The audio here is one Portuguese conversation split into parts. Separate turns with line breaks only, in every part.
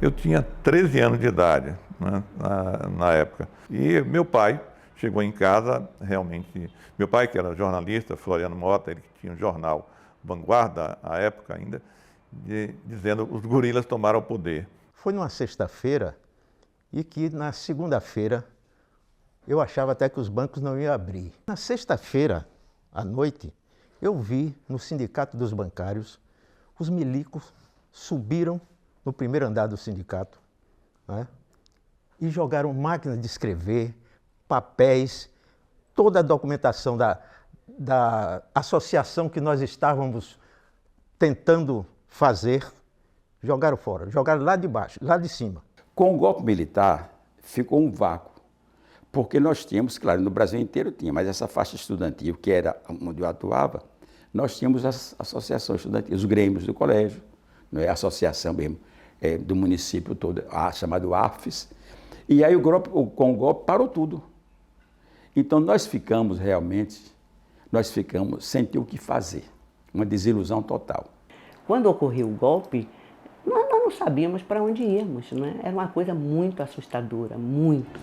Eu tinha 13 anos de idade, né, na época. E meu pai chegou em casa, realmente... Meu pai, que era jornalista, Floriano Mota, ele tinha um jornal Vanguarda, à época ainda, dizendo que os gorilas tomaram o poder.
Foi numa sexta-feira e que na segunda-feira eu achava até que os bancos não iam abrir. Na sexta-feira, à noite, eu vi no Sindicato dos Bancários, os milicos subiram no primeiro andar do sindicato, né, e jogaram máquinas de escrever, papéis, toda a documentação da associação que nós estávamos tentando fazer, jogaram fora, jogaram lá de baixo, lá de cima.
Com o golpe militar, ficou um vácuo, porque nós tínhamos, claro, no Brasil inteiro tinha, mas essa faixa estudantil, que era onde eu atuava, nós tínhamos as associações estudantis, os grêmios do colégio, não é? A associação mesmo do município todo, chamado AFES, e aí com o golpe parou tudo. Então nós ficamos sem ter o que fazer, uma desilusão total.
Quando ocorreu o golpe, nós não sabíamos para onde íamos, né? Era uma coisa muito assustadora, muito.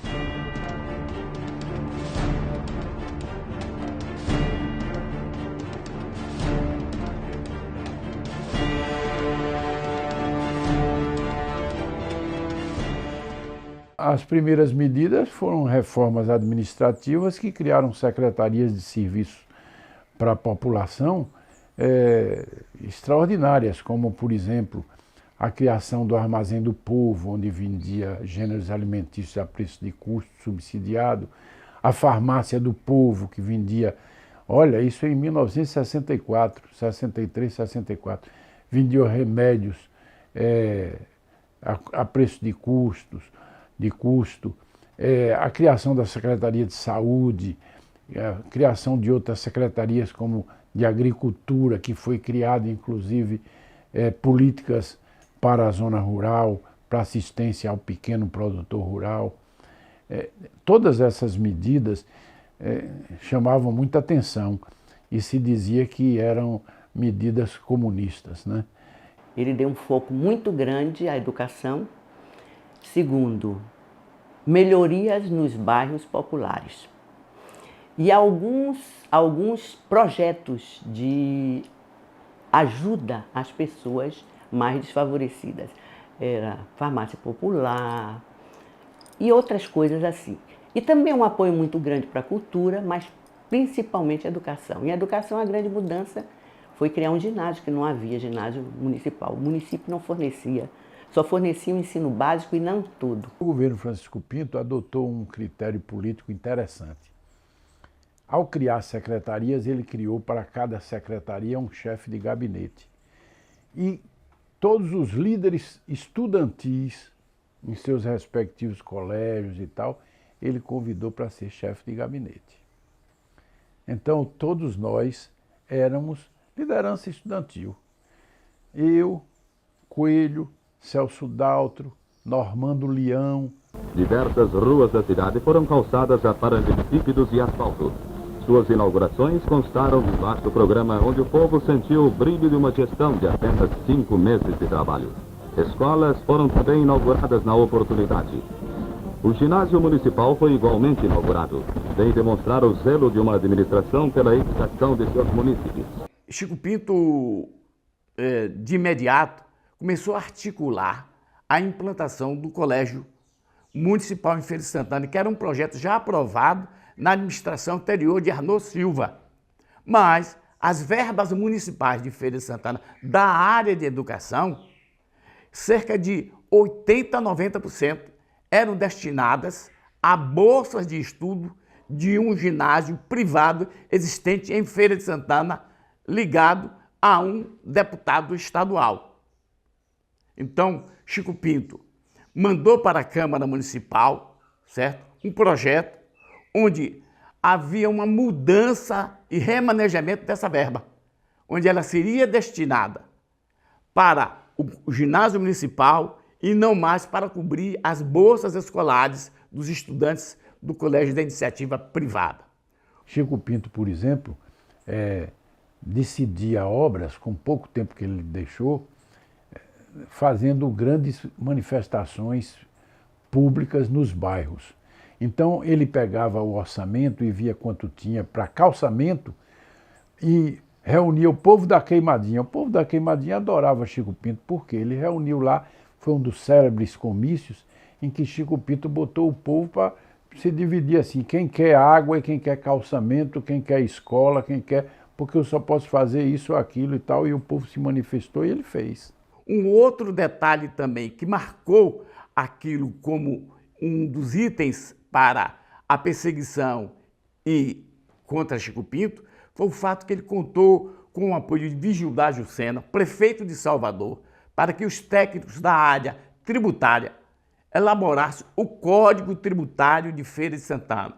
As primeiras medidas foram reformas administrativas que criaram secretarias de serviço para a população extraordinárias, como, por exemplo, a criação do Armazém do Povo, onde vendia gêneros alimentícios a preço de custo subsidiado, a Farmácia do Povo, que vendia, olha, isso em 1964, 63, 64, vendia remédios a preço de custo, a criação da Secretaria de Saúde, a criação de outras secretarias como de Agricultura, que foi criada inclusive políticas para a zona rural, para assistência ao pequeno produtor rural. Todas essas medidas chamavam muita atenção e se dizia que eram medidas comunistas, né?
Ele deu um foco muito grande à educação. Segundo, melhorias nos bairros populares. E alguns projetos de ajuda às pessoas mais desfavorecidas. Era farmácia popular e outras coisas assim. E também um apoio muito grande para a cultura, mas principalmente a educação. E a educação, a grande mudança foi criar um ginásio, que não havia ginásio municipal. O município não fornecia. Só fornecia o ensino básico e não tudo.
O governo Francisco Pinto adotou um critério político interessante. Ao criar secretarias, ele criou para cada secretaria um chefe de gabinete. E todos os líderes estudantis, em seus respectivos colégios e tal, ele convidou para ser chefe de gabinete. Então, todos nós éramos liderança estudantil. Eu, Coelho, Celso Daltro, Normando Leão.
Diversas ruas da cidade foram calçadas a paralelepípedos e asfalto. Suas inaugurações constaram de vasto programa onde o povo sentiu o brilho de uma gestão de apenas 5 meses de trabalho. Escolas foram também inauguradas na oportunidade. O ginásio municipal foi igualmente inaugurado, sem demonstrar o zelo de uma administração pela educação de seus munícipes.
Chico Pinto, de imediato, começou a articular a implantação do Colégio Municipal em Feira de Santana, que era um projeto já aprovado na administração anterior de Arnold Silva. Mas as verbas municipais de Feira de Santana da área de educação, cerca de 80% a 90% eram destinadas a bolsas de estudo de um ginásio privado existente em Feira de Santana, ligado a um deputado estadual. Então, Chico Pinto mandou para a Câmara Municipal, certo? Um projeto onde havia uma mudança e remanejamento dessa verba, onde ela seria destinada para o ginásio municipal e não mais para cobrir as bolsas escolares dos estudantes do Colégio da Iniciativa Privada.
Chico Pinto, por exemplo, decidia obras, com pouco tempo que ele deixou, fazendo grandes manifestações públicas nos bairros. Então ele pegava o orçamento e via quanto tinha para calçamento e reunia o povo da Queimadinha. O povo da Queimadinha adorava Chico Pinto, porque ele reuniu lá, foi um dos célebres comícios em que Chico Pinto botou o povo para se dividir assim, quem quer água e quem quer calçamento, quem quer escola, quem quer, porque eu só posso fazer isso ou aquilo e tal, e o povo se manifestou e ele fez.
Um outro detalhe também que marcou aquilo como um dos itens para a perseguição e contra Chico Pinto foi o fato que ele contou com o apoio de Vigildar Jucena, prefeito de Salvador, para que os técnicos da área tributária elaborassem o Código Tributário de Feira de Santana.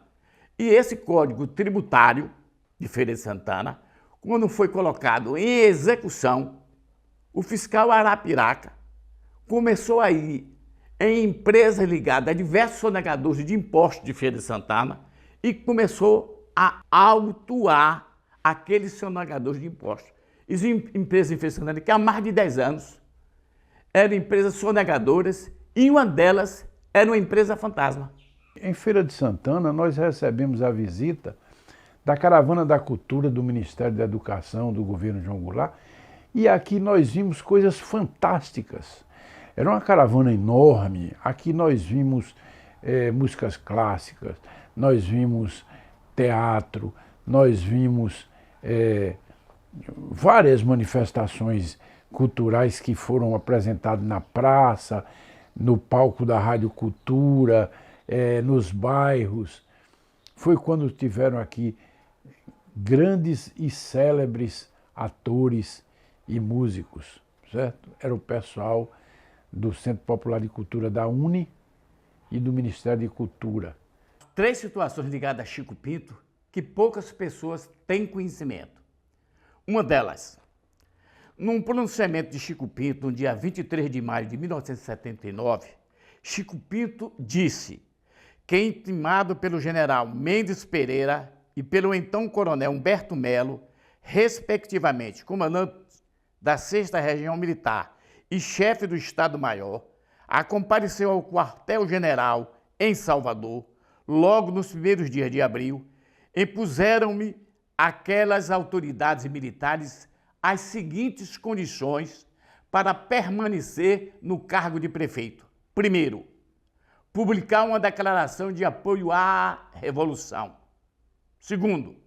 E esse Código Tributário de Feira de Santana, quando foi colocado em execução, o fiscal Arapiraca começou a ir em empresas ligadas a diversos sonegadores de impostos de Feira de Santana e começou a autuar aqueles sonegadores de impostos. Existem empresas em Feira de Santana que há mais de 10 anos eram empresas sonegadoras e uma delas era uma empresa fantasma.
Em Feira de Santana, nós recebemos a visita da Caravana da Cultura do Ministério da Educação, do governo João Goulart, e aqui nós vimos coisas fantásticas. Era uma caravana enorme, aqui nós vimos músicas clássicas, nós vimos teatro, nós vimos várias manifestações culturais que foram apresentadas na praça, no palco da Rádio Cultura, nos bairros. Foi quando tiveram aqui grandes e célebres atores e músicos, certo? Era o pessoal do Centro Popular de Cultura da UNE e do Ministério de Cultura.
3 situações ligadas a Chico Pinto que poucas pessoas têm conhecimento. Uma delas, num pronunciamento de Chico Pinto, no dia 23 de maio de 1979, Chico Pinto disse que, intimado pelo general Mendes Pereira e pelo então coronel Humberto Melo, respectivamente comandante da 6ª Região Militar e chefe do Estado-Maior, compareceu ao quartel-general em Salvador, logo nos primeiros dias de abril, impuseram-me aquelas autoridades militares as seguintes condições para permanecer no cargo de prefeito. Primeiro, publicar uma declaração de apoio à Revolução. Segundo,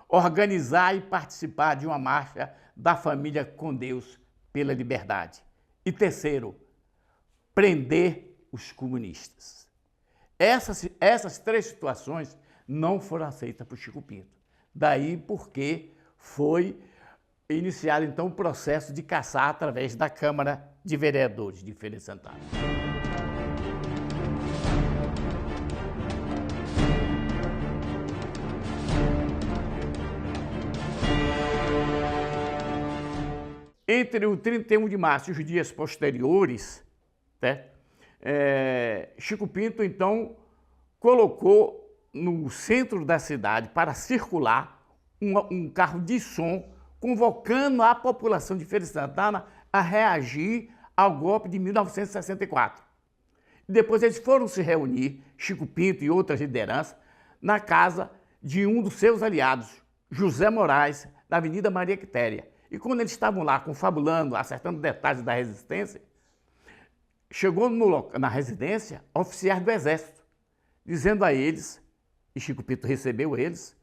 organizar e participar de uma marcha da família com Deus pela liberdade. E terceiro, prender os comunistas. Essas 3 situações não foram aceitas por Chico Pinto. Daí porque foi iniciado então o processo de caçar através da Câmara de Vereadores de Feira de Santana. Entre o 31 de março e os dias posteriores, né, Chico Pinto, então, colocou no centro da cidade para circular um carro de som, convocando a população de Feira de Santana a reagir ao golpe de 1964. Depois eles foram se reunir, Chico Pinto e outras lideranças, na casa de um dos seus aliados, José Moraes, na Avenida Maria Quitéria. E quando eles estavam lá confabulando, acertando detalhes da resistência, chegou na residência oficiais do Exército, dizendo a eles, e Chico Pinto recebeu eles,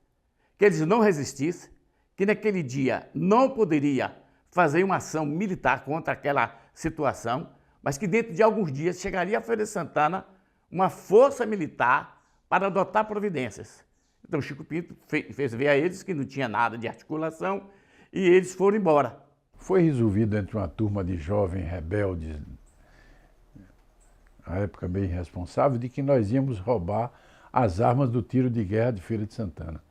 que eles não resistissem, que naquele dia não poderia fazer uma ação militar contra aquela situação, mas que dentro de alguns dias chegaria a Feira de Santana uma força militar para adotar providências. Então Chico Pinto fez ver a eles que não tinha nada de articulação e eles foram embora.
Foi resolvido entre uma turma de jovens rebeldes, na época bem irresponsável, de que nós íamos roubar as armas do tiro de guerra de Feira de Santana.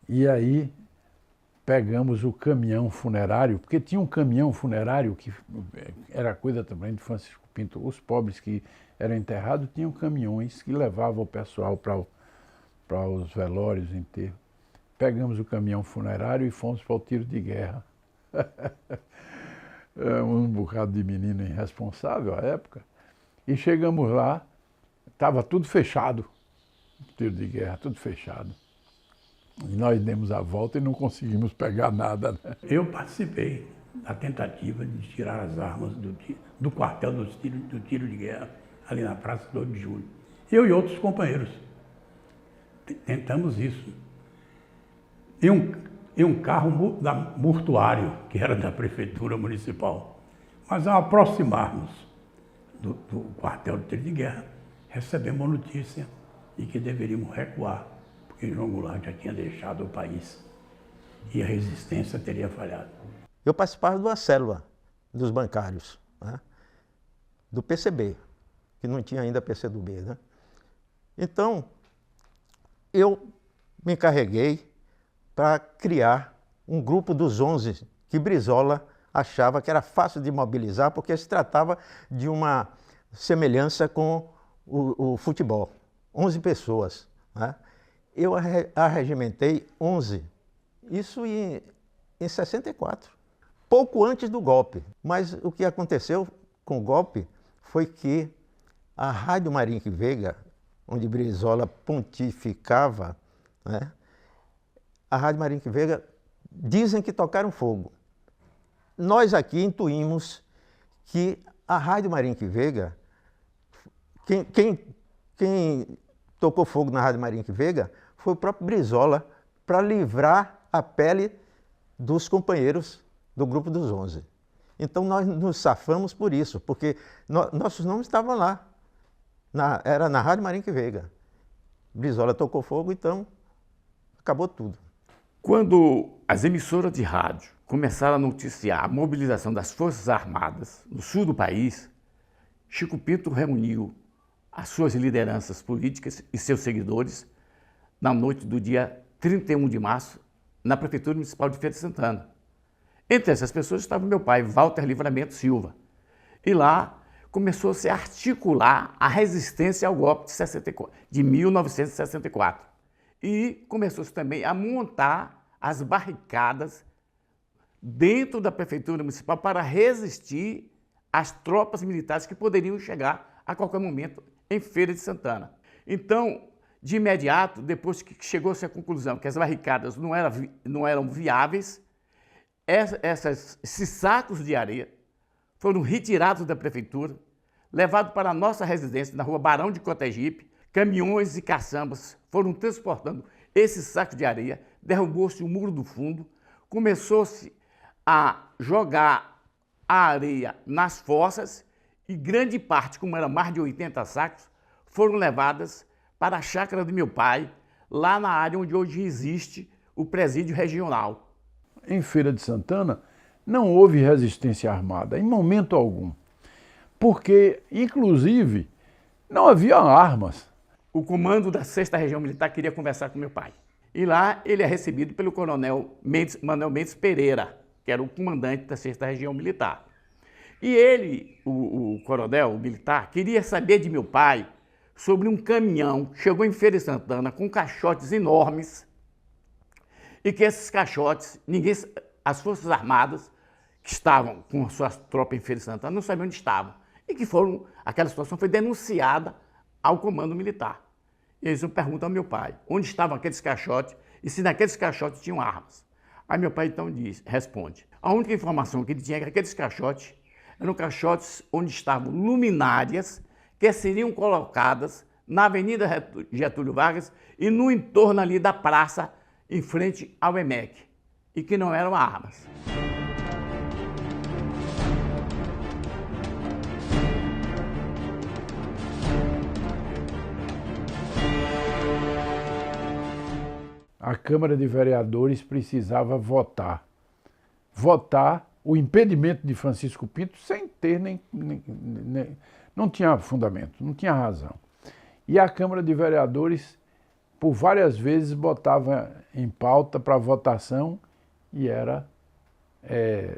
E aí pegamos o caminhão funerário, porque tinha um caminhão funerário que era coisa também de Francisco Pinto. Os pobres que eram enterrados tinham caminhões que levavam o pessoal para os velórios, enterros. Pegamos o caminhão funerário e fomos para o tiro de guerra. um bocado de menino irresponsável à época, e chegamos lá, estava tudo fechado, tiro de guerra, tudo fechado. E nós demos a volta e não conseguimos pegar nada, né?
Eu participei da tentativa de tirar as armas do quartel do tiro de guerra, ali na Praça do 8 de Julho. Eu e outros companheiros tentamos isso. E um carro mortuário, que era da Prefeitura Municipal. Mas ao aproximarmos do quartel do tiro de guerra, recebemos a notícia de que deveríamos recuar, porque João Goulart já tinha deixado o país e a resistência teria falhado.
Eu participava de uma célula dos bancários, né? Do PCB, que não tinha ainda PCdoB, né? Então, eu me encarreguei para criar um grupo dos 11 que Brizola achava que era fácil de mobilizar, porque se tratava de uma semelhança com o futebol. 11 pessoas, né? Eu arregimentei 11, isso em 64, pouco antes do golpe. Mas o que aconteceu com o golpe foi que a Rádio Marinho Veiga, onde Brizola pontificava, né? A Rádio Marinho Veiga dizem que tocaram fogo. Nós aqui intuímos que a Rádio Marinho Veiga, quem tocou fogo na Rádio Marinho Veiga foi o próprio Brizola, para livrar a pele dos companheiros do grupo dos 11. Então nós nos safamos por isso, porque nossos nomes estavam lá. Era na Rádio Marinho Veiga. Brizola tocou fogo, então acabou tudo.
Quando as emissoras de rádio começaram a noticiar a mobilização das Forças Armadas no sul do país, Chico Pinto reuniu as suas lideranças políticas e seus seguidores na noite do dia 31 de março, na Prefeitura Municipal de Feira de Santana. Entre essas pessoas estava meu pai, Walter Livramento Silva. E lá começou-se a articular a resistência ao golpe de 1964. E começou-se também a montar as barricadas dentro da Prefeitura Municipal para resistir às tropas militares que poderiam chegar a qualquer momento em Feira de Santana. Então, de imediato, depois que chegou-se à conclusão que as barricadas não eram viáveis, esses sacos de areia foram retirados da prefeitura, levados para a nossa residência na rua Barão de Cotegipe. Caminhões e caçambas foram transportando esses sacos de areia, derrubou-se o muro do fundo, começou-se a jogar a areia nas fossas e grande parte, como era mais de 80 sacos, foram levadas para a chácara do meu pai, lá na área onde hoje existe o presídio regional.
Em Feira de Santana não houve resistência armada, em momento algum, porque, inclusive, não havia armas.
O comando da 6ª Região Militar queria conversar com meu pai. E lá ele é recebido pelo coronel Manuel Mendes Pereira, que era o comandante da 6ª Região Militar. E ele, o coronel, o militar, queria saber de meu pai sobre um caminhão que chegou em Feira de Santana com caixotes enormes e que esses caixotes, as Forças Armadas que estavam com as suas tropas em Feira de Santana não sabiam onde estavam e que aquela situação foi denunciada ao comando militar. E eles perguntam ao meu pai onde estavam aqueles caixotes e se naqueles caixotes tinham armas. Aí meu pai então responde, a única informação que ele tinha é que aqueles caixotes eram caixotes onde estavam luminárias que seriam colocadas na Avenida Getúlio Vargas e no entorno ali da praça, em frente ao EMEC, e que não eram armas.
A Câmara de Vereadores precisava votar o impedimento de Francisco Pinto sem ter não tinha fundamento, não tinha razão. E a Câmara de Vereadores, por várias vezes, botava em pauta para votação e era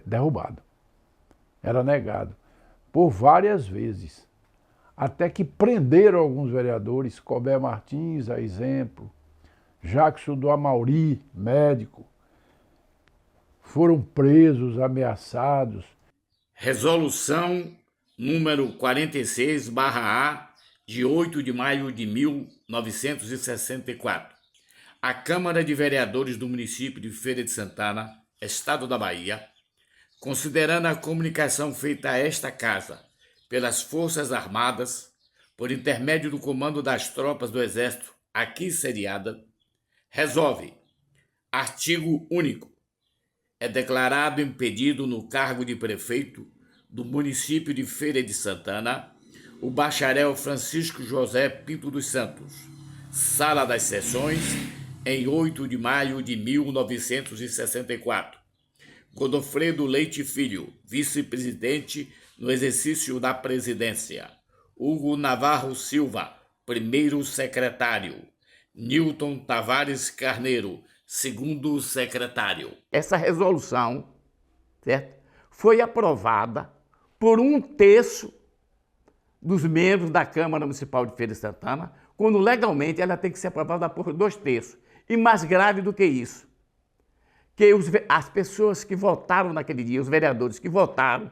derrubado, era negado, por várias vezes. Até que prenderam alguns vereadores, Cobé Martins, a exemplo, Jackson do Amauri, médico, foram presos, ameaçados.
Resolução número 46/A, de 8 de maio de 1964. A Câmara de Vereadores do município de Feira de Santana, Estado da Bahia, considerando a comunicação feita a esta casa pelas Forças Armadas, por intermédio do Comando das Tropas do Exército aqui sediada, resolve: artigo único. É declarado impedido no cargo de prefeito do município de Feira de Santana o bacharel Francisco José Pinto dos Santos, Sala das Sessões, em 8 de maio de 1964. Godofredo Leite Filho, vice-presidente no exercício da presidência. Hugo Navarro Silva, primeiro secretário. Newton Tavares Carneiro, segundo secretário. Essa resolução, certo, foi aprovada por 1/3 dos membros da Câmara Municipal de Feira de Santana, quando legalmente ela tem que ser aprovada por 2/3. E mais grave do que isso, que as pessoas que votaram naquele dia, os vereadores que votaram,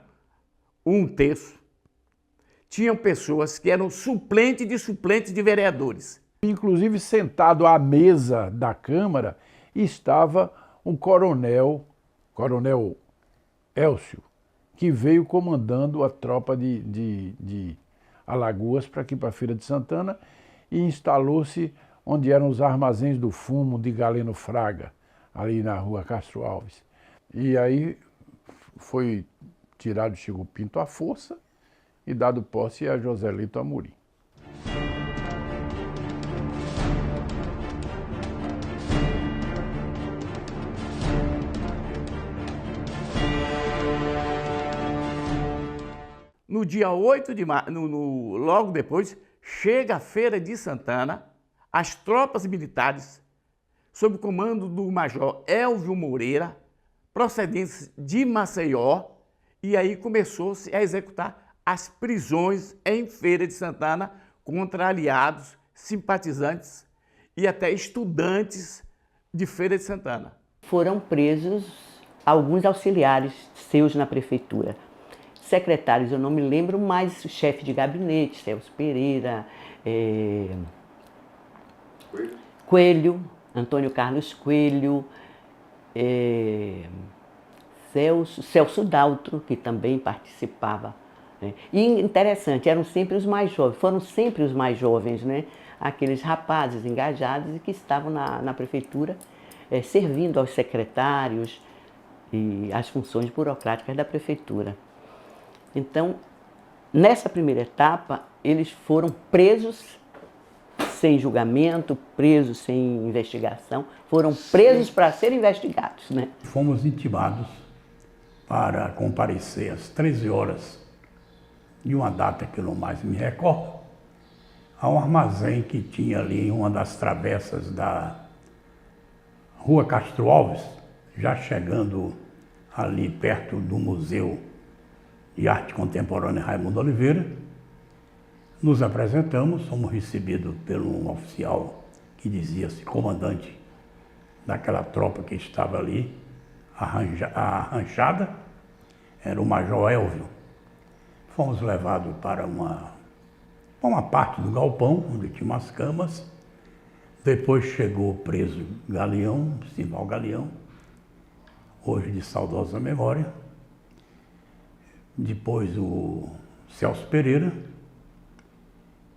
1/3, tinham pessoas que eram suplentes de vereadores.
Inclusive, sentado à mesa da Câmara, estava um coronel Elcio, que veio comandando a tropa de Alagoas para aqui, para a Feira de Santana, e instalou-se onde eram os armazéns do fumo de Galeno Fraga, ali na rua Castro Alves. E aí foi tirado Chico Pinto à força e dado posse a Joselito Amorim.
No dia 8 de maio, logo depois, chega a Feira de Santana, as tropas militares, sob o comando do major Elvio Moreira, procedentes de Maceió, e aí começou-se a executar as prisões em Feira de Santana contra aliados, simpatizantes e até estudantes de Feira de Santana.
Foram presos alguns auxiliares seus na prefeitura. Secretários, eu não me lembro, mas o chefe de gabinete, Celso Pereira, Coelho, Antônio Carlos Coelho, Celso Daltro, que também participava. Né? E interessante, eram sempre os mais jovens, foram sempre os mais jovens, né? Aqueles rapazes engajados e que estavam na prefeitura servindo aos secretários e às funções burocráticas da prefeitura. Então, nessa primeira etapa, eles foram presos sem julgamento, presos sem investigação, foram presos para serem investigados, né?
Fomos intimados para comparecer às 13 horas de uma data que eu não mais me recordo, a um armazém que tinha ali em uma das travessas da Rua Castro Alves, já chegando ali perto do Museu de Arte Contemporânea Raimundo Oliveira. Nos apresentamos, fomos recebidos por um oficial que dizia-se comandante daquela tropa que estava ali, arranchada, era o Major Elvio. Fomos levados para uma parte do galpão, onde tinha umas camas. Depois chegou preso Galeão, Simval Galeão, hoje de saudosa memória. Depois o Celso Pereira,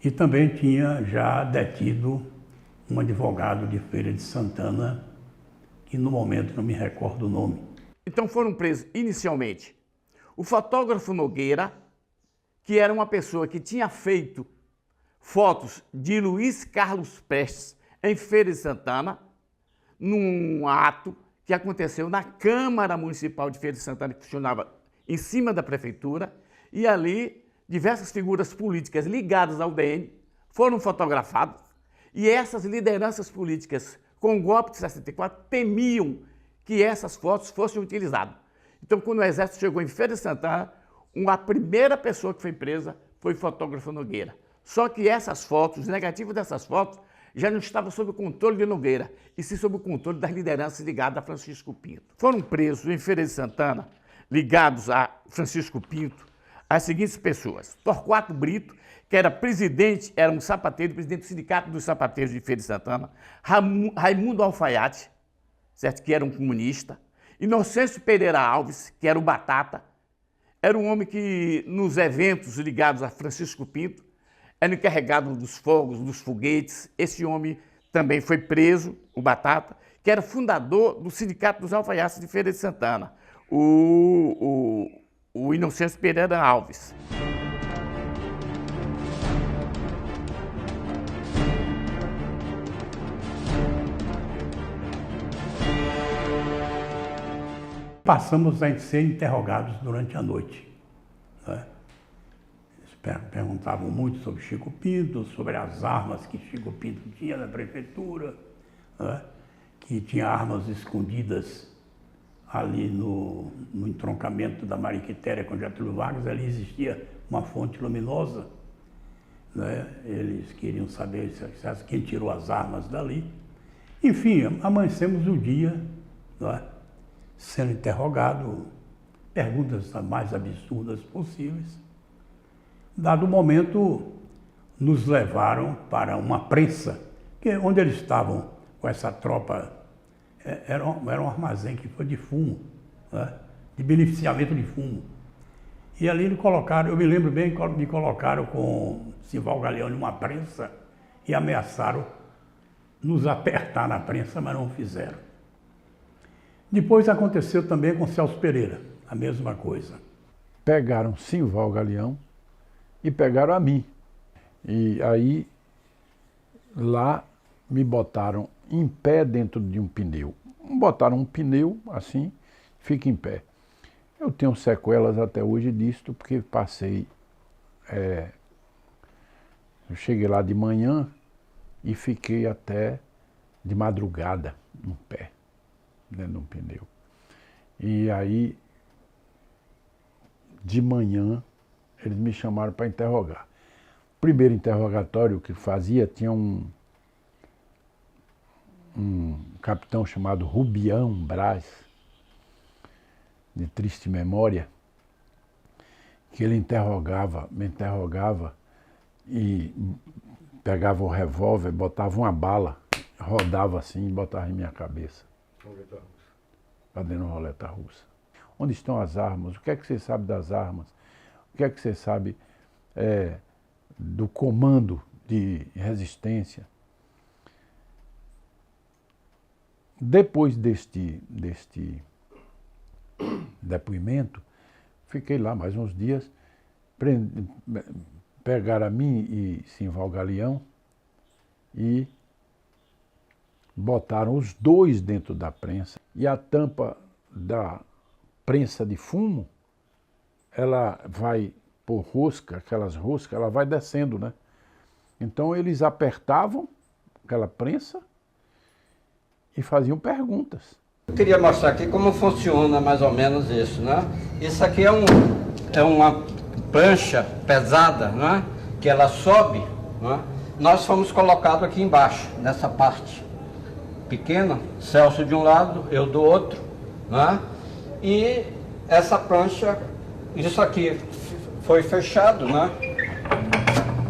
e também tinha já detido um advogado de Feira de Santana, que no momento não me recordo o nome.
Então foram presos inicialmente o fotógrafo Nogueira, que era uma pessoa que tinha feito fotos de Luiz Carlos Prestes em Feira de Santana, num ato que aconteceu na Câmara Municipal de Feira de Santana, que funcionava em cima da prefeitura, e ali diversas figuras políticas ligadas ao DN foram fotografadas, e essas lideranças políticas com o golpe de 64 temiam que essas fotos fossem utilizadas. Então, quando o Exército chegou em Feira de Santana, a primeira pessoa que foi presa foi o fotógrafo Nogueira. Só que essas fotos, os negativos dessas fotos, já não estavam sob o controle de Nogueira, e sim sob o controle das lideranças ligadas a Francisco Pinto. Foram presos em Feira de Santana ligados a Francisco Pinto, as seguintes pessoas. Torquato Brito, que era presidente, era um sapateiro, presidente do Sindicato dos Sapateiros de Feira de Santana. Raimundo Alfaiate, certo? Que era um comunista. Inocêncio Pereira Alves, que era o Batata. Era um homem que, nos eventos ligados a Francisco Pinto, era encarregado dos fogos, dos foguetes. Esse homem também foi preso, o Batata, que era fundador do Sindicato dos Alfaiates de Feira de Santana, o Inocêncio Pereira Alves.
Passamos a ser interrogados durante a noite, né? Eles perguntavam muito sobre Chico Pinto, sobre as armas que Chico Pinto tinha na prefeitura, né? Que tinha armas escondidas ali no entroncamento da Mariquitéria com Getúlio Vargas. Ali existia uma fonte luminosa, né? Eles queriam saber quem tirou as armas dali. Enfim, amanhecemos o dia, né? Sendo interrogado, perguntas as mais absurdas possíveis. Dado o momento, nos levaram para uma prensa, onde eles estavam com essa tropa. Era um armazém que foi de fumo, né? De beneficiamento de fumo. E ali eles colocaram, eu me lembro bem, me colocaram com Simval Galeão numa prensa e ameaçaram nos apertar na prensa, mas não fizeram. Depois aconteceu também com Celso Pereira, a mesma coisa.
Pegaram Simval Galeão e pegaram a mim. E aí, lá, me botaram em pé dentro de um pneu. Botaram um pneu, assim, fica em pé. Eu tenho sequelas até hoje disto, porque passei... eu cheguei lá de manhã e fiquei até de madrugada em pé, dentro de um pneu. E aí, de manhã, eles me chamaram para interrogar. O primeiro interrogatório que fazia, tinha um capitão chamado Rubião Braz, de triste memória, que ele me interrogava e pegava o revólver, botava uma bala, rodava assim e botava em minha cabeça. Para dentro da roleta russa. Onde estão as armas? O que é que você sabe das armas? O que é que você sabe do comando de resistência? Depois deste depoimento, fiquei lá mais uns dias, pegaram a mim e Simval Galeão e botaram os dois dentro da prensa. E a tampa da prensa de fumo, ela vai por rosca, aquelas roscas, ela vai descendo, né? Então eles apertavam aquela prensa e faziam perguntas.
Eu queria mostrar aqui como funciona mais ou menos isso, né? Isso aqui é uma prancha pesada, né? Que ela sobe, né? Nós fomos colocados aqui embaixo, nessa parte pequena, Celso de um lado, eu do outro, né? E essa prancha, isso aqui foi fechado, né?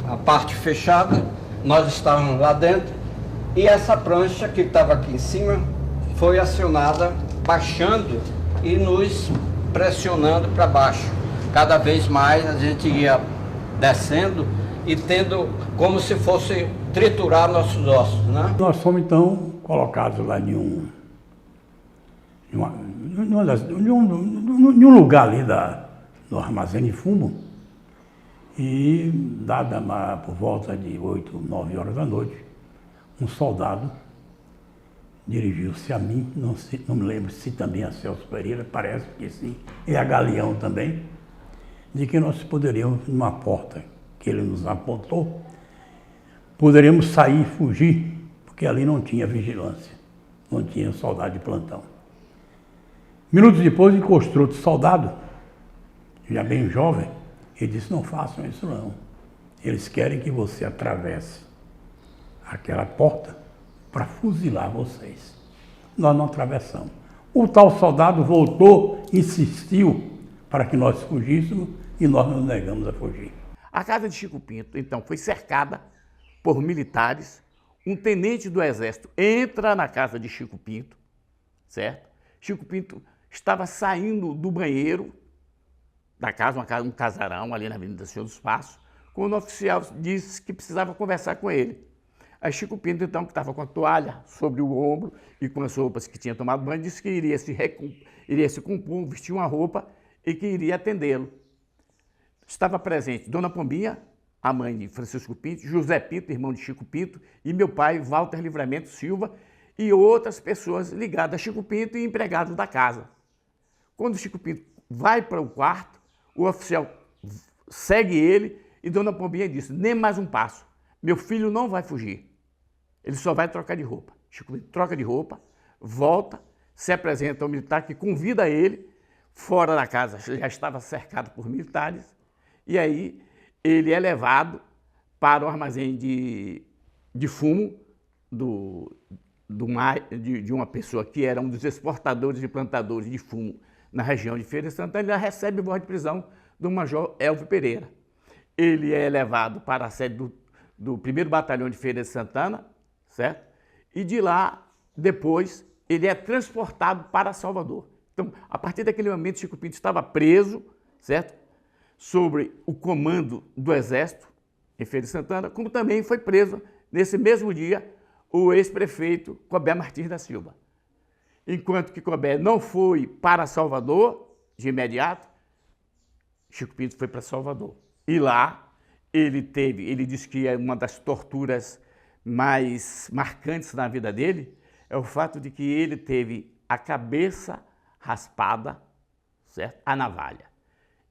A parte fechada, nós estávamos lá dentro, e essa prancha que estava aqui em cima foi acionada, baixando e nos pressionando para baixo. Cada vez mais a gente ia descendo e tendo como se fosse triturar nossos ossos, né?
Nós fomos então colocados lá em um lugar ali do armazém de fumo, e dada por volta de 8, 9 horas da noite, um soldado dirigiu-se a mim, não me lembro se também a Celso Pereira, parece que sim, e a Galeão também, de que nós poderíamos, numa porta que ele nos apontou, poderíamos sair e fugir, porque ali não tinha vigilância, não tinha soldado de plantão. Minutos depois encostou outro soldado, já bem jovem, e disse: não façam isso não, eles querem que você atravesse aquela porta para fuzilar vocês. Nós não atravessamos. O tal soldado voltou, insistiu, para que nós fugíssemos e nós nos negamos a fugir.
A casa de Chico Pinto, então, foi cercada por militares. Um tenente do Exército entra na casa de Chico Pinto, certo? Chico Pinto estava saindo do banheiro da casa, um casarão ali na Avenida Senhor dos Passos, quando o oficial disse que precisava conversar com ele. Aí Chico Pinto, então, que estava com a toalha sobre o ombro e com as roupas que tinha tomado banho, disse que iria se compor, vestir uma roupa e que iria atendê-lo. Estava presente Dona Pombinha, a mãe de Francisco Pinto, José Pinto, irmão de Chico Pinto, e meu pai, Walter Livramento Silva, e outras pessoas ligadas a Chico Pinto e empregados da casa. Quando Chico Pinto vai para o quarto, o oficial segue ele e Dona Pombinha disse: nem mais um passo, meu filho não vai fugir, ele só vai trocar de roupa. Chico Pinto troca de roupa, volta, se apresenta ao militar que convida ele, fora da casa já estava cercado por militares, e aí ele é levado para o armazém de fumo de uma pessoa que era um dos exportadores e plantadores de fumo na região de Feira de Santana. Ele recebe voz de prisão do Major Elvio Pereira. Ele é levado para a sede do 1º Batalhão de Feira de Santana, certo? E de lá, depois, ele é transportado para Salvador. Então, a partir daquele momento, Chico Pinto estava preso, certo? Sobre o comando do Exército em Feira de Santana, como também foi preso, nesse mesmo dia, o ex-prefeito Cobé Martins da Silva. Enquanto que Cobé não foi para Salvador de imediato, Chico Pinto foi para Salvador. E lá ele disse que uma das torturas mais marcantes na vida dele é o fato de que ele teve a cabeça raspada, certo? A navalha,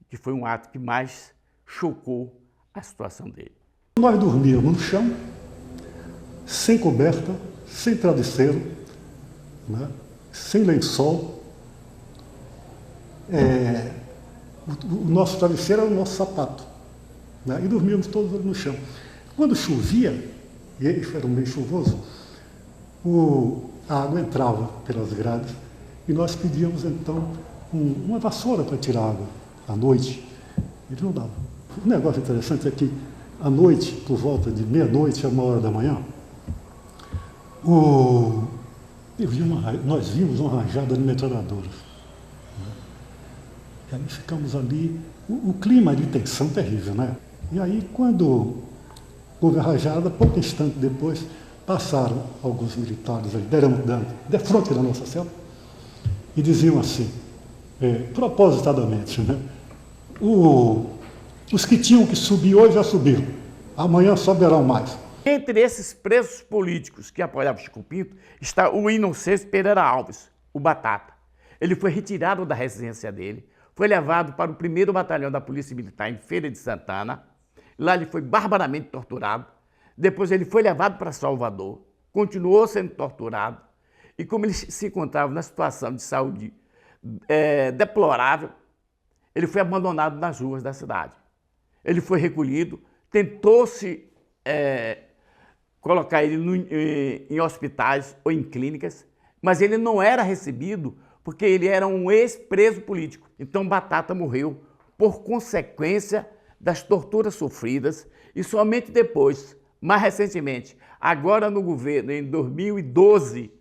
que foi um ato que mais chocou a situação dele.
Nós dormíamos no chão, sem coberta, sem travesseiro, né? Sem lençol. O nosso travesseiro era o nosso sapato, né? E dormíamos todos no chão. Quando chovia, e isso era um mês chuvoso, a água entrava pelas grades e nós pedíamos então uma vassoura para tirar a água à noite. Ele não dava. Um negócio interessante é que à noite, por volta de meia-noite a 1h da manhã, nós vimos uma rajada de metralhadoras. Né? E aí ficamos ali, o clima de tensão terrível, né? E aí, quando houve a rajada, pouco instante depois, passaram alguns militares ali, de frente da nossa cela, e diziam assim, propositadamente, né? Os que tinham que subir hoje já subiram, amanhã subirão mais.
Entre esses presos políticos que apoiavam Chico Pinto está o Inocêncio Pereira Alves, o Batata. Ele foi retirado da residência dele, foi levado para o 1º Batalhão da Polícia Militar em Feira de Santana. Lá ele foi barbaramente torturado. Depois ele foi levado para Salvador, continuou sendo torturado. E como ele se encontrava na situação de saúde deplorável, ele foi abandonado nas ruas da cidade. Ele foi recolhido, tentou-se colocar ele em hospitais ou em clínicas, mas ele não era recebido porque ele era um ex-preso político. Então Batata morreu por consequência das torturas sofridas e somente depois, mais recentemente, agora no governo, em 2012,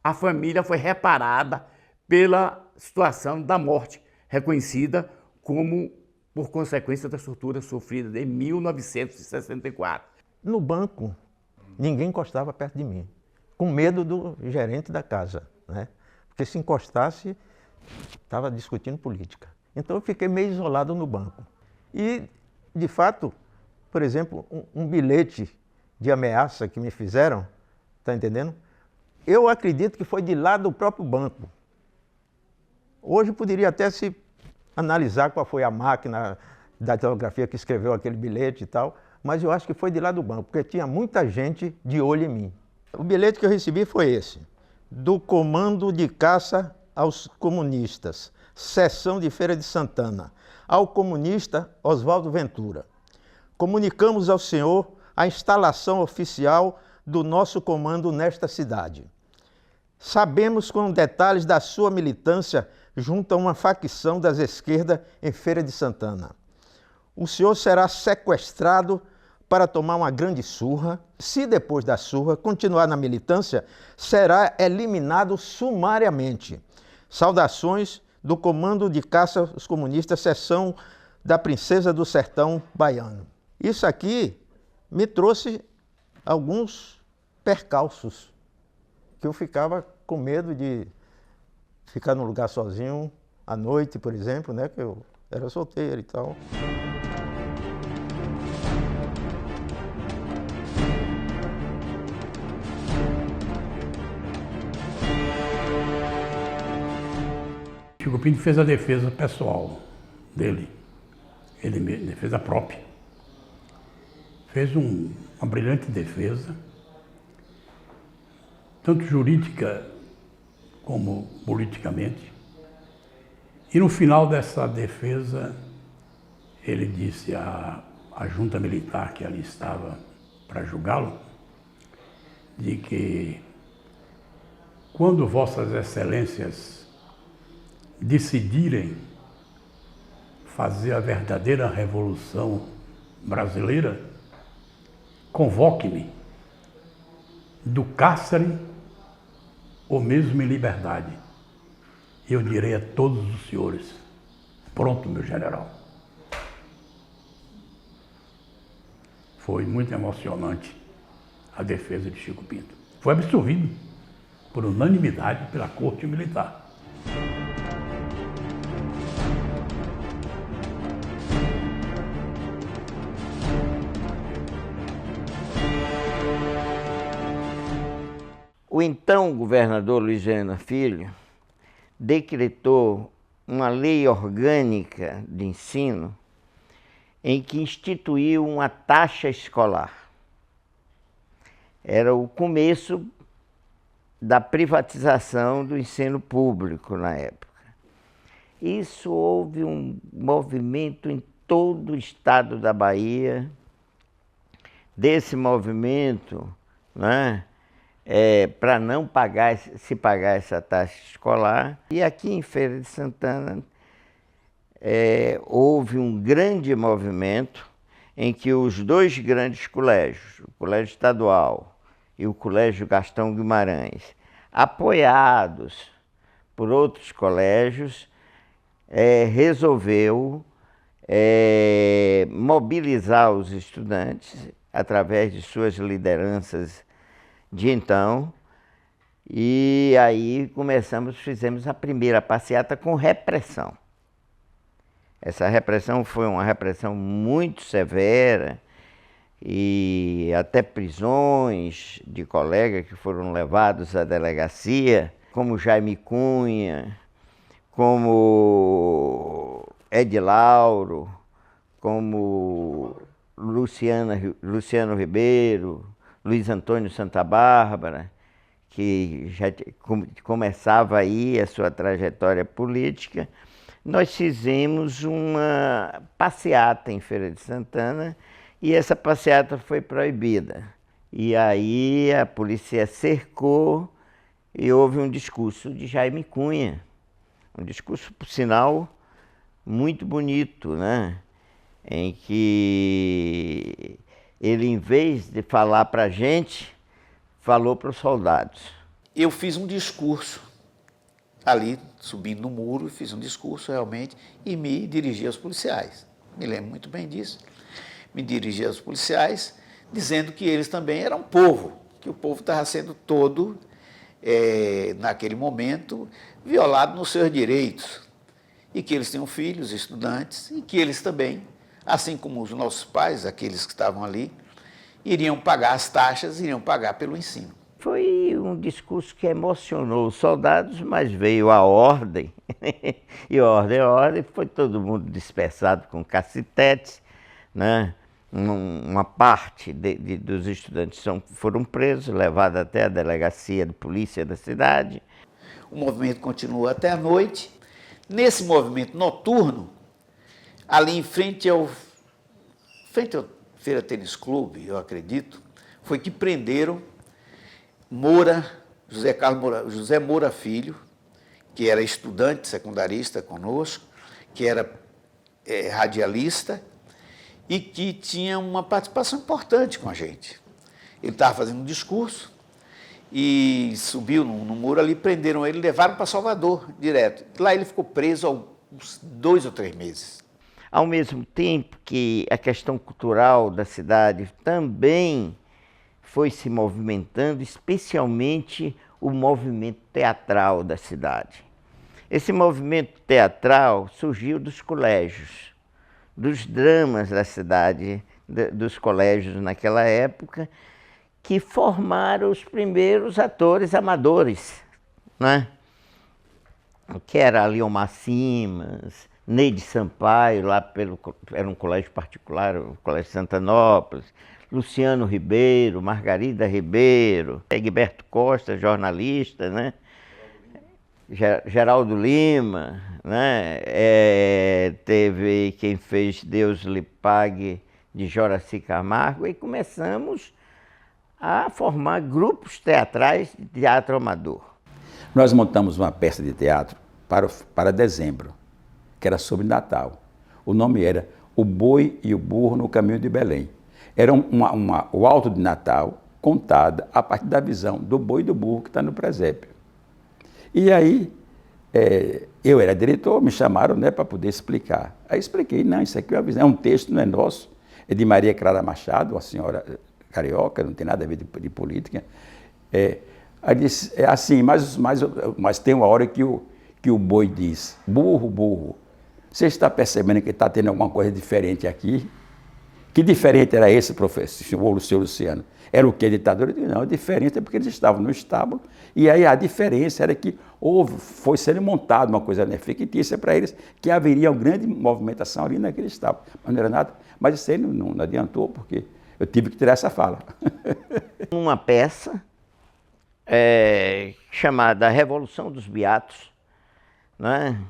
a família foi reparada pela situação da morte, reconhecida como por consequência das torturas sofridas em 1964.
No banco, ninguém encostava perto de mim, com medo do gerente da casa, né? Porque se encostasse, estava discutindo política. Então eu fiquei meio isolado no banco. E, de fato, por exemplo, um bilhete de ameaça que me fizeram, está entendendo? Eu acredito que foi de lá do próprio banco. Hoje poderia até se analisar qual foi a máquina da telegrafia que escreveu aquele bilhete e tal, mas eu acho que foi de lá do banco, porque tinha muita gente de olho em mim. O bilhete que eu recebi foi esse: do Comando de Caça aos Comunistas, Seção de Feira de Santana, ao comunista Oswaldo Ventura. Comunicamos ao senhor a instalação oficial do nosso comando nesta cidade. Sabemos com detalhes da sua militância junto a uma facção das esquerdas em Feira de Santana. O senhor será sequestrado para tomar uma grande surra. Se depois da surra continuar na militância, será eliminado sumariamente. Saudações do Comando de Caça aos Comunistas, seção da Princesa do Sertão Baiano. Isso aqui me trouxe alguns percalços, que eu ficava com medo de ficar num lugar sozinho à noite, por exemplo, né, que eu era solteiro e tal.
Chico Pinto fez a defesa pessoal dele, defesa própria. Fez uma brilhante defesa, tanto jurídica como politicamente. E no final dessa defesa, ele disse à junta militar que ali estava para julgá-lo, de que quando Vossas Excelências decidirem fazer a verdadeira revolução brasileira, convoque-me do cárcere ou mesmo em liberdade. Eu direi a todos os senhores, pronto, meu general. Foi muito emocionante a defesa de Chico Pinto. Foi absolvido por unanimidade pela Corte Militar.
O então governador Luiz Helena Filho decretou uma lei orgânica de ensino em que instituiu uma taxa escolar. Era o começo da privatização do ensino público na época. Isso houve um movimento em todo o estado da Bahia. Desse movimento, né, para não pagar essa taxa escolar. E aqui em Feira de Santana houve um grande movimento em que os dois grandes colégios, o Colégio Estadual e o Colégio Gastão Guimarães, apoiados por outros colégios, resolveu mobilizar os estudantes através de suas lideranças de então, e aí fizemos a primeira passeata com repressão. Essa repressão foi uma repressão muito severa, e até prisões de colegas que foram levados à delegacia, como Jaime Cunha, como Edilauro, como Luciano Ribeiro, Luiz Antônio Santa Bárbara, que já começava aí a sua trajetória política. Nós fizemos uma passeata em Feira de Santana e essa passeata foi proibida. E aí a polícia cercou e houve um discurso de Jaime Cunha, um discurso, por sinal, muito bonito, né? Em que ele, em vez de falar para a gente, falou para os soldados.
Eu fiz um discurso ali, subindo no muro, fiz um discurso realmente e me dirigi aos policiais. Me lembro muito bem disso. Me dirigi aos policiais, dizendo que eles também eram povo, que o povo estava sendo todo, naquele momento, violado nos seus direitos, e que eles tinham filhos, estudantes, e que eles também, assim como os nossos pais, aqueles que estavam ali, iriam pagar as taxas, iriam pagar pelo ensino.
Foi um discurso que emocionou os soldados, mas veio a ordem, e ordem, foi todo mundo dispersado com cacetetes, né? Uma parte dos estudantes foram presos, levados até a delegacia de polícia da cidade.
O movimento continua até a noite. Nesse movimento noturno, ali em frente ao Feira Tênis Clube, eu acredito, foi que prenderam José Moura Filho, que era estudante secundarista conosco, que era radialista e que tinha uma participação importante com a gente. Ele estava fazendo um discurso e subiu no muro ali, prenderam ele, levaram para Salvador direto. Lá ele ficou preso há uns 2 ou 3 meses.
Ao mesmo tempo que a questão cultural da cidade também foi se movimentando, especialmente o movimento teatral da cidade. Esse movimento teatral surgiu dos colégios, dos dramas da cidade, dos colégios naquela época, que formaram os primeiros atores amadores, né? Que era Leomar Simas, Neide Sampaio, era um colégio particular, o Colégio Santanópolis, Luciano Ribeiro, Margarida Ribeiro, Egberto Costa, jornalista, né? Geraldo Lima, né? Teve quem fez Deus lhe pague, de Joraci Camargo, e começamos a formar grupos teatrais de teatro amador.
Nós montamos uma peça de teatro para dezembro, que era sobre Natal. O nome era O Boi e o Burro no Caminho de Belém. Era o Alto de Natal contada a partir da visão do boi e do burro que está no presépio. E aí, eu era diretor, me chamaram, né, para poder explicar. Aí expliquei, não, isso aqui é um texto, não é nosso, é de Maria Clara Machado, uma senhora carioca, não tem nada a ver de política. Aí disse, assim, mas tem uma hora que o boi diz, burro, burro, você está percebendo que está tendo alguma coisa diferente aqui? Que diferente era esse, professor, o senhor Luciano? Era o que, ditador? Eu disse, não, a diferença é porque eles estavam no estábulo, e aí a diferença era que foi sendo montada uma coisa, né, fictícia para eles, que haveria uma grande movimentação ali naquele estábulo. Mas não era nada, mas isso aí não adiantou, porque eu tive que tirar essa fala.
Uma peça chamada Revolução dos Beatos, né?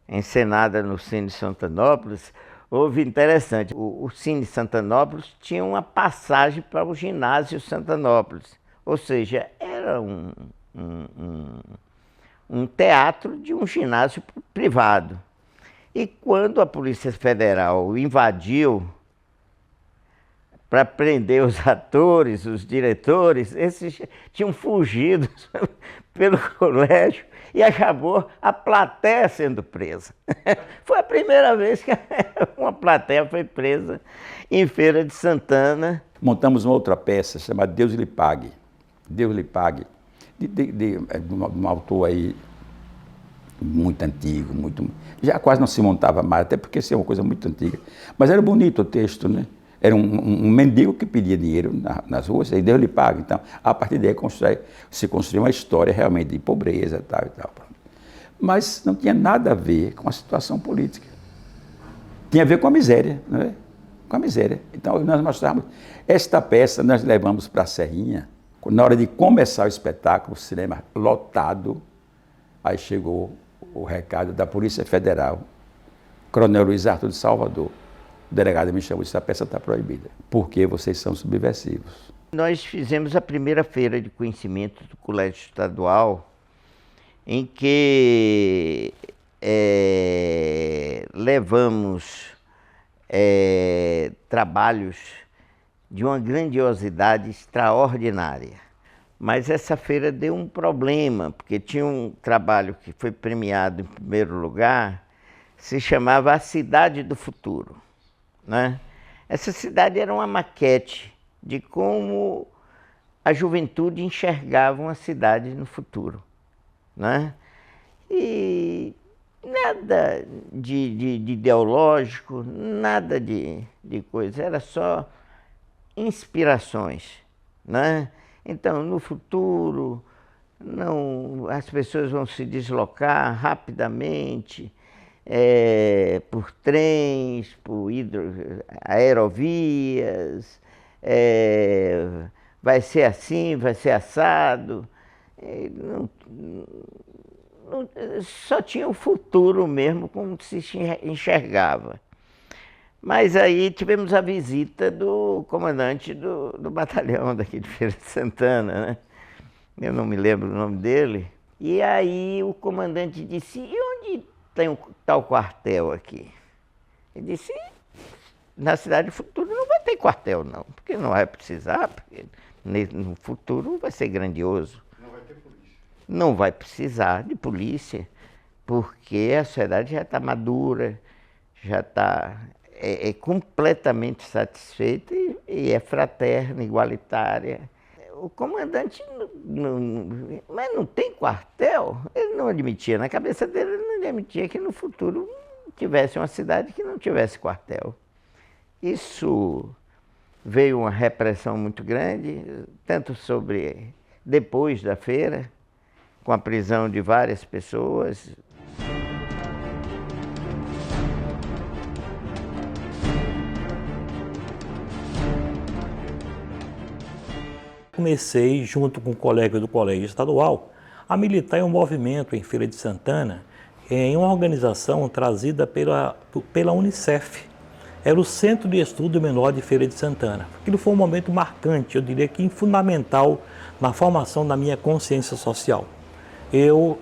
Encenada no Cine Santanópolis. Houve interessante, o Cine Santanópolis tinha uma passagem para o ginásio Santanópolis, ou seja, era um teatro de um ginásio privado. E quando a Polícia Federal invadiu para prender os atores, os diretores, esses tinham fugido pelo colégio e acabou a plateia sendo presa. Foi a primeira vez que uma plateia foi presa em Feira de Santana.
Montamos uma outra peça chamada Deus lhe pague. Deus lhe pague, de um autor aí muito antigo, já quase não se montava mais, até porque isso é uma coisa muito antiga. Mas era bonito o texto, né? Era um mendigo que pedia dinheiro nas ruas, e Deus lhe paga. Então, a partir daí se construiu uma história realmente de pobreza, tal e tal. Mas não tinha nada a ver com a situação política. Tinha a ver com a miséria, não é? Com a miséria. Então, nós mostramos. Esta peça nós levamos para a Serrinha. Na hora de começar o espetáculo, o cinema lotado, aí chegou o recado da Polícia Federal, Coronel Luiz Arthur de Salvador. O delegado me chamou e disse, a peça está proibida, porque vocês são subversivos.
Nós fizemos a primeira feira de conhecimento do Colégio Estadual, em que levamos trabalhos de uma grandiosidade extraordinária. Mas essa feira deu um problema, porque tinha um trabalho que foi premiado em primeiro lugar, se chamava A Cidade do Futuro, né? Essa cidade era uma maquete de como a juventude enxergava uma cidade no futuro, né? E nada de ideológico, nada de coisa, era só inspirações, né? Então, no futuro, as pessoas vão se deslocar rapidamente, por trens, por aerovias, vai ser assim, vai ser assado. Só tinha o futuro mesmo, como se enxergava. Mas aí tivemos a visita do comandante do batalhão daqui de Feira de Santana, né? Eu não me lembro o nome dele, E aí o comandante disse, e onde tem tal quartel aqui? Ele disse, na Cidade do Futuro não vai ter quartel não, porque não vai precisar, porque no futuro vai ser grandioso.
Não vai ter polícia.
Não vai precisar de polícia, porque a sociedade já está madura, já está completamente satisfeita e é fraterna, igualitária. O comandante, mas não tem quartel? Ele não admitia, na cabeça dele ele não admitia que no futuro tivesse uma cidade que não tivesse quartel. Isso veio uma repressão muito grande, tanto sobre depois da feira, com a prisão de várias pessoas.
Comecei, junto com um colega do Colégio Estadual, a militar em um movimento em Feira de Santana, em uma organização trazida pela Unicef. Era o Centro de Estudo Menor de Feira de Santana. Aquilo foi um momento marcante, eu diria que fundamental na formação da minha consciência social. Eu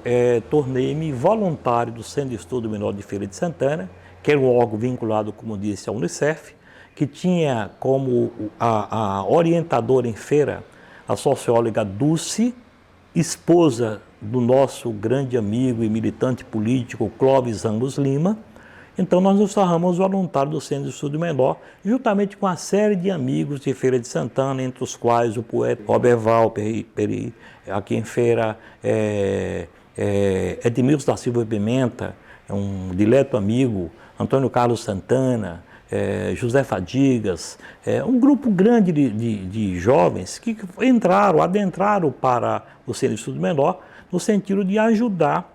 tornei-me voluntário do Centro de Estudo Menor de Feira de Santana, que era um órgão vinculado, como disse, à Unicef, que tinha como a orientadora em feira a socióloga Dulce, esposa do nosso grande amigo e militante político Clóvis Ramos Lima. Então nós nos tornamos voluntários do Centro de Estudo Menor, juntamente com uma série de amigos de Feira de Santana, entre os quais o poeta Roberval Peri, aqui em Feira, Edmilson da Silva Pimenta, um dileto amigo, Antônio Carlos Santana, José Fadigas, um grupo grande de jovens que adentraram para o Centro de Estudo Menor no sentido de ajudar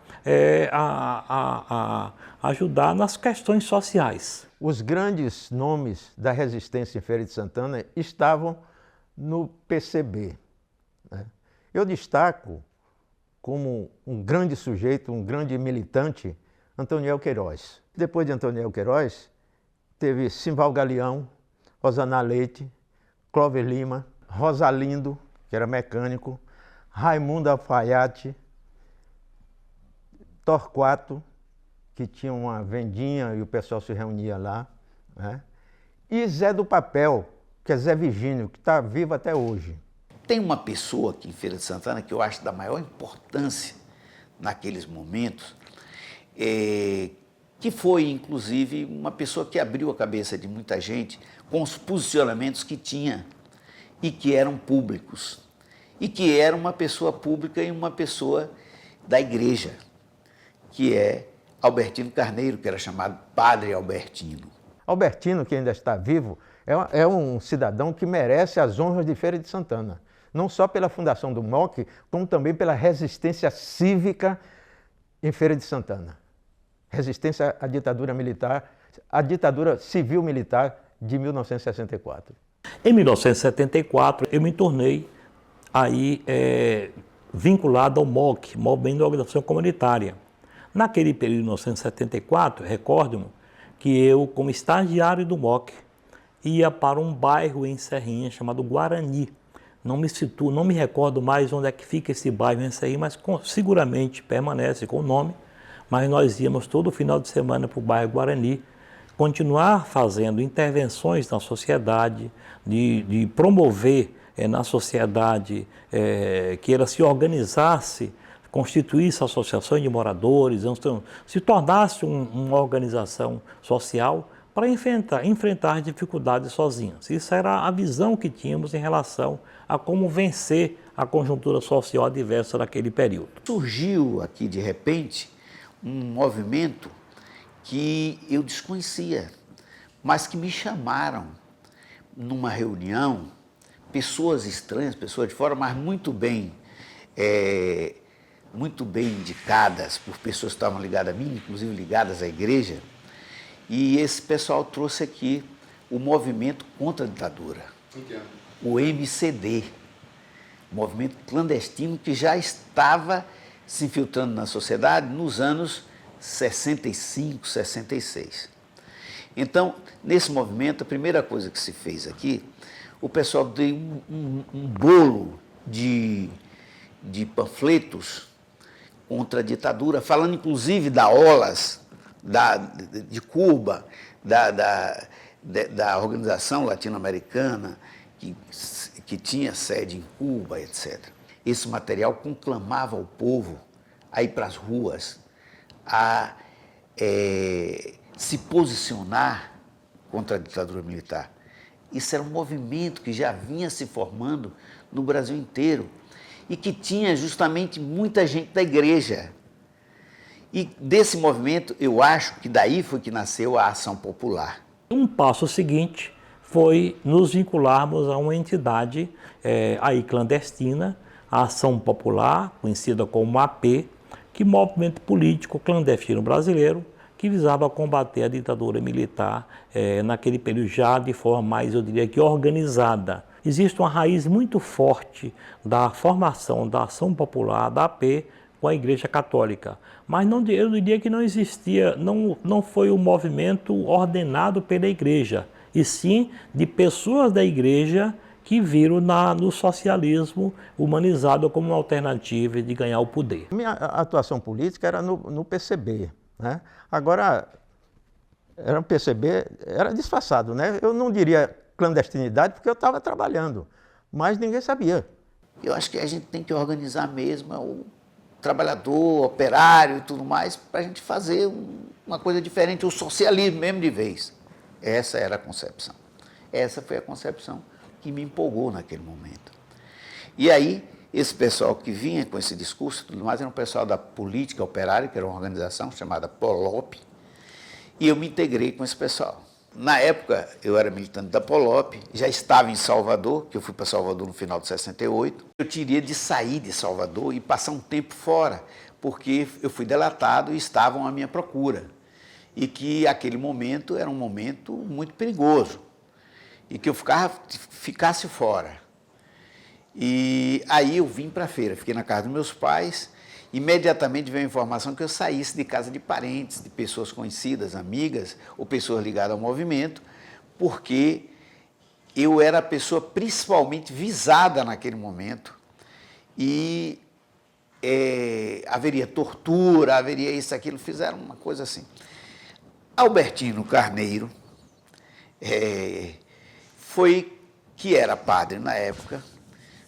ajudar nas questões sociais.
Os grandes nomes da resistência em Feira de Santana estavam no PCB. Né? Eu destaco como um grande sujeito, um grande militante, Antoniel Queiroz. Depois de Antoniel Queiroz, teve Simval Galeão, Rosana Leite, Clóvis Lima, Rosalindo, que era mecânico, Raimundo Alfaiate, Torquato, que tinha uma vendinha e o pessoal se reunia lá, né? E Zé do Papel, que é Zé Virgínio, que está vivo até hoje.
Tem uma pessoa aqui em Feira de Santana que eu acho da maior importância naqueles momentos, que foi, inclusive, uma pessoa que abriu a cabeça de muita gente com os posicionamentos que tinha e que eram públicos, e que era uma pessoa pública e uma pessoa da igreja, que é Albertino Carneiro, que era chamado Padre Albertino.
Albertino, que ainda está vivo, é um cidadão que merece as honras de Feira de Santana, não só pela fundação do MOC, como também pela resistência cívica em Feira de Santana. Resistência à ditadura militar, à ditadura civil-militar de 1964.
Em 1974, eu me tornei aí vinculado ao MOC, Movimento de Organização Comunitária. Naquele período de 1974, recordo-me que eu, como estagiário do MOC, ia para um bairro em Serrinha chamado Guarani. Não me recordo mais onde é que fica esse bairro em Serrinha, mas seguramente permanece com o nome. Mas nós íamos todo final de semana para o bairro Guarani, continuar fazendo intervenções na sociedade, de promover na sociedade que ela se organizasse, constituísse associações de moradores, se tornasse uma organização social para enfrentar dificuldades sozinhos. Isso era a visão que tínhamos em relação a como vencer a conjuntura social adversa daquele período.
Surgiu aqui, de repente, um movimento que eu desconhecia, mas que me chamaram numa reunião, pessoas estranhas, pessoas de fora, mas muito bem indicadas por pessoas que estavam ligadas a mim, inclusive ligadas à igreja, e esse pessoal trouxe aqui o movimento contra a ditadura, o MCD, movimento clandestino que já estava se infiltrando na sociedade nos anos 65, 66. Então, nesse movimento, a primeira coisa que se fez aqui, o pessoal deu um bolo de panfletos contra a ditadura, falando inclusive da OLAS, de Cuba, da organização latino-americana que tinha sede em Cuba, etc. Esse material conclamava o povo a ir para as ruas, a se posicionar contra a ditadura militar. Isso era um movimento que já vinha se formando no Brasil inteiro e que tinha justamente muita gente da igreja. E desse movimento, eu acho que daí foi que nasceu a ação popular.
Um passo seguinte foi nos vincularmos a uma entidade aí clandestina, a Ação Popular, conhecida como AP, que é um movimento político clandestino brasileiro que visava combater a ditadura militar naquele período já de forma mais, eu diria que organizada. Existe uma raiz muito forte da formação da Ação Popular, da AP, com a Igreja Católica. Mas eu diria que não existia, não foi um movimento ordenado pela Igreja, e sim de pessoas da Igreja que viram no socialismo humanizado como uma alternativa de ganhar o poder.
Minha atuação política era no PCB, né? Agora, era um PCB, era disfarçado, né? Eu não diria clandestinidade porque eu estava trabalhando, mas ninguém sabia.
Eu acho que a gente tem que organizar mesmo o trabalhador, operário e tudo mais, para a gente fazer uma coisa diferente, o socialismo mesmo de vez. Essa era a concepção. Essa foi a concepção que me empolgou naquele momento. E aí, esse pessoal que vinha com esse discurso, tudo mais, era um pessoal da Política Operária, que era uma organização chamada POLOP, e eu me integrei com esse pessoal. Na época, eu era militante da POLOP, já estava em Salvador, que eu fui para Salvador no final de 68. Eu teria de sair de Salvador e passar um tempo fora, porque eu fui delatado e estavam à minha procura. E que aquele momento era um momento muito perigoso, e que eu ficasse fora. E aí eu vim para a feira, fiquei na casa dos meus pais. Imediatamente veio a informação que eu saísse de casa de parentes, de pessoas conhecidas, amigas, ou pessoas ligadas ao movimento, porque eu era a pessoa principalmente visada naquele momento e haveria tortura, haveria isso, aquilo, fizeram uma coisa assim. Albertino Carneiro, que era padre na época,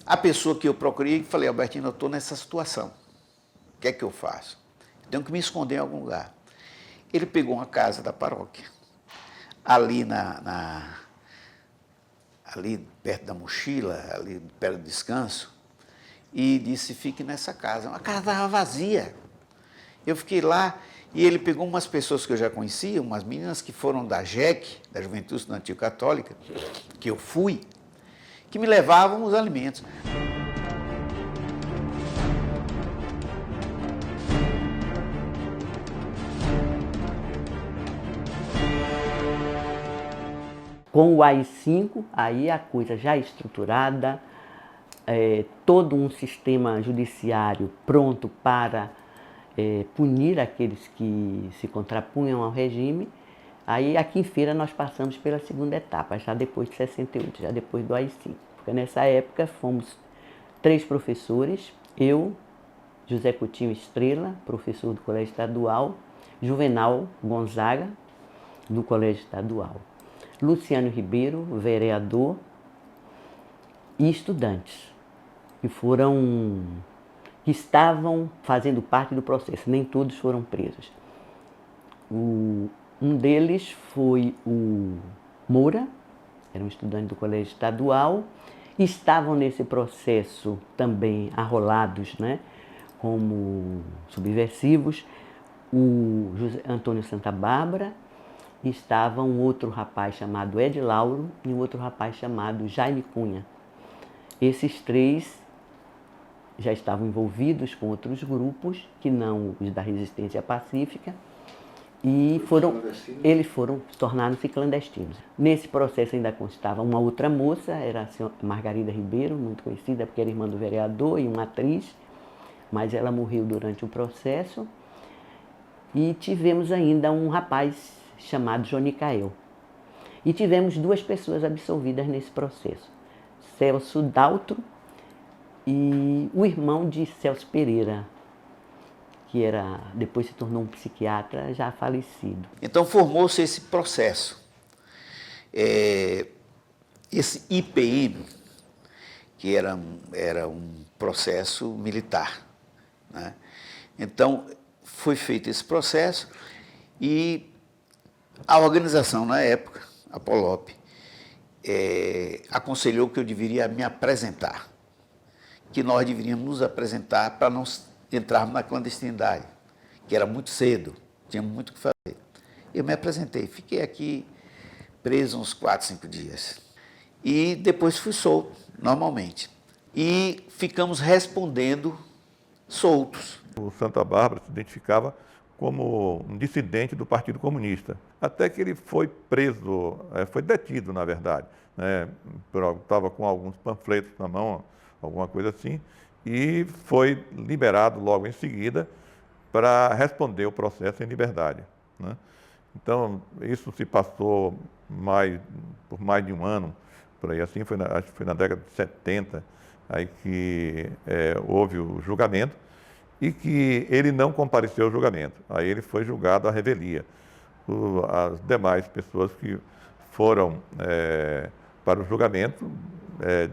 a pessoa que eu procurei e falei, Albertino, eu estou nessa situação. O que é que eu faço? Tenho que me esconder em algum lugar. Ele pegou uma casa da paróquia, ali ali perto da mochila, ali perto do descanso, e disse, fique nessa casa. A casa estava vazia. Eu fiquei lá e ele pegou umas pessoas que eu já conhecia, umas meninas que foram da JEC, da Juventude Estudantil Católica, que eu fui, que me levavam os alimentos.
Com o AI-5, aí a coisa já estruturada, todo um sistema judiciário pronto para punir aqueles que se contrapunham ao regime. Aí aqui em Feira nós passamos pela segunda etapa, já depois de 68, já depois do AI-5. Porque nessa época fomos 3 professores, eu, José Coutinho Estrela, professor do Colégio Estadual, Juvenal Gonzaga, do Colégio Estadual, Luciano Ribeiro, vereador, e estudantes, que estavam fazendo parte do processo, nem todos foram presos. Um deles foi o Moura, era um estudante do Colégio Estadual, e estavam nesse processo também arrolados, né, como subversivos, o José Antônio Santa Bárbara, e estava um outro rapaz chamado Ed Lauro e um outro rapaz chamado Jaime Cunha. Esses 3 já estavam envolvidos com outros grupos, que não os da resistência pacífica, e tornaram-se clandestinos. Nesse processo ainda constava uma outra moça, era a senhora Margarida Ribeiro, muito conhecida porque era irmã do vereador e uma atriz, mas ela morreu durante o processo. E tivemos ainda um rapaz chamado Jonicael. E tivemos 2 pessoas absolvidas nesse processo, Celso Daltro e o irmão de Celso Pereira, que depois se tornou um psiquiatra já falecido.
Então formou-se esse processo. Esse IPM, que era um processo militar, né? Então, foi feito esse processo e a organização, na época, a Polop, aconselhou que eu deveria me apresentar, que nós deveríamos nos apresentar para não entrarmos na clandestinidade, que era muito cedo, tínhamos muito o que fazer. Eu me apresentei, fiquei aqui preso uns 4, 5 dias. E depois fui solto, normalmente. E ficamos respondendo soltos.
O Santa Bárbara se identificava como um dissidente do Partido Comunista, até que ele foi preso, foi detido, na verdade, né? Estava com alguns panfletos na mão, alguma coisa assim, e foi liberado logo em seguida para responder o processo em liberdade, né? Então, isso se passou por mais de um ano, por aí assim, acho que foi na década de 70, aí que houve o julgamento, e que ele não compareceu ao julgamento. Aí ele foi julgado à revelia. As demais pessoas que foram para o julgamento,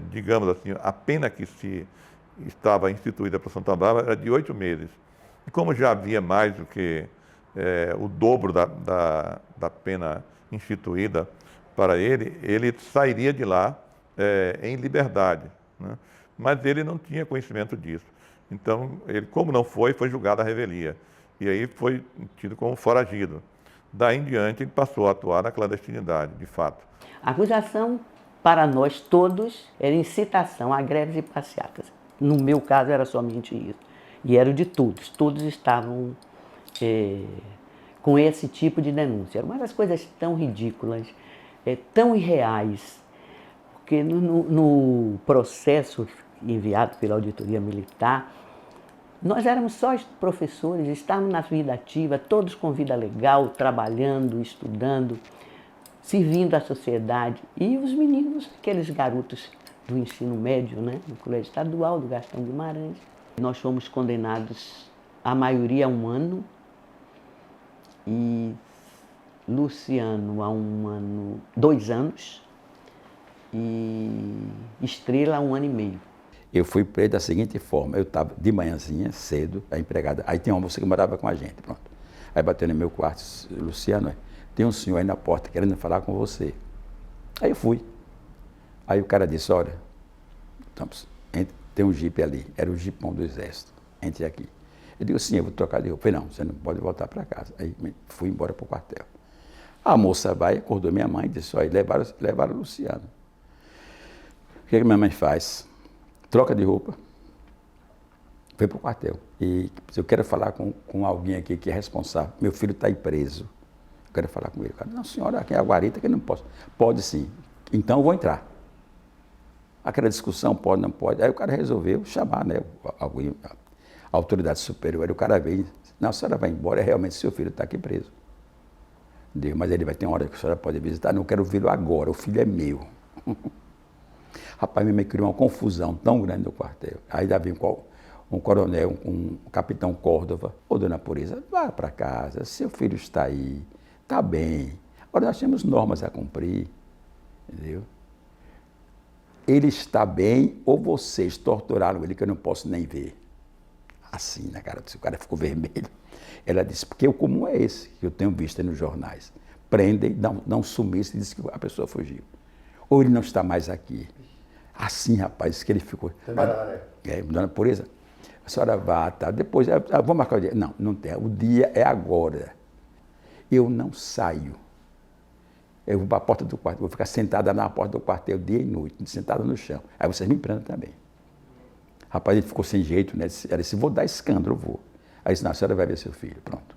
digamos assim, a pena que se estava instituída para Santa Bárbara era de 8 meses. E como já havia mais do que o dobro da pena instituída para ele, ele sairia de lá em liberdade, né? Mas ele não tinha conhecimento disso. Então, ele, como não foi julgado à revelia. E aí foi tido como foragido. Daí em diante, ele passou a atuar na clandestinidade, de fato.
A acusação, para nós todos, era incitação a greves e passeatas. No meu caso, era somente isso. E era de todos. Todos estavam com esse tipo de denúncia. Era uma das coisas tão ridículas, tão irreais, porque no processo enviado pela auditoria militar, nós éramos só professores, estávamos na vida ativa, todos com vida legal, trabalhando, estudando, servindo à sociedade. E os meninos, aqueles garotos do ensino médio, né, no Colégio Estadual do Gastão Guimarães. Nós fomos condenados, a maioria a 1 ano, e Luciano a 1 ano, 2 anos, e Estrela a 1 ano e meio.
Eu fui preso da seguinte forma, eu estava de manhãzinha, cedo, a empregada, aí tem uma moça que morava com a gente, pronto. Aí bateu no meu quarto, Luciano, tem um senhor aí na porta querendo falar com você. Aí eu fui. Aí o cara disse, olha, tem um jipe ali, era o jipão do Exército, entre aqui. Eu digo, sim, eu vou trocar de roupa. Eu falei, não, você não pode voltar para casa. Aí fui embora para o quartel. A moça vai, acordou minha mãe e disse, olha, levaram o Luciano. O que minha mãe faz? Troca de roupa, foi para o quartel. E eu quero falar com alguém aqui que é responsável. Meu filho está aí preso. Eu quero falar com ele. Cara, não, senhora, aqui é a guarita que não posso. Pode sim. Então eu vou entrar. Aquela discussão, pode, não pode. Aí o cara resolveu chamar, né, a autoridade superior. O cara veio, não, a senhora vai embora, realmente seu filho está aqui preso. Mas ele vai ter uma hora que a senhora pode visitar. Não quero vê-lo agora, o filho é meu. Rapaz, minha mãe criou uma confusão tão grande no quartel. Aí já veio um coronel, um capitão Córdova. Ô, dona Pureza, vá para casa, seu filho está aí, está bem. Agora nós temos normas a cumprir, entendeu? Ele está bem ou vocês torturaram ele que eu não posso nem ver? Assim, na cara do cara ficou vermelho. Ela disse, porque o comum é esse, que eu tenho visto aí nos jornais. Prendem, dão sumiço e diz que a pessoa fugiu. Ou ele não está mais aqui. Assim, rapaz, que ele ficou. Dona Pureza, a senhora vai, tá? Depois, vou marcar o dia. Não, não tem. O dia é agora. Eu não saio. Eu vou para a porta do quartel, vou ficar sentada na porta do quartel dia e noite, sentada no chão. Aí vocês me prendem também. Rapaz, ele ficou sem jeito, né? Ela disse, vou dar escândalo, eu vou. Aí disse, não, a senhora vai ver seu filho, pronto.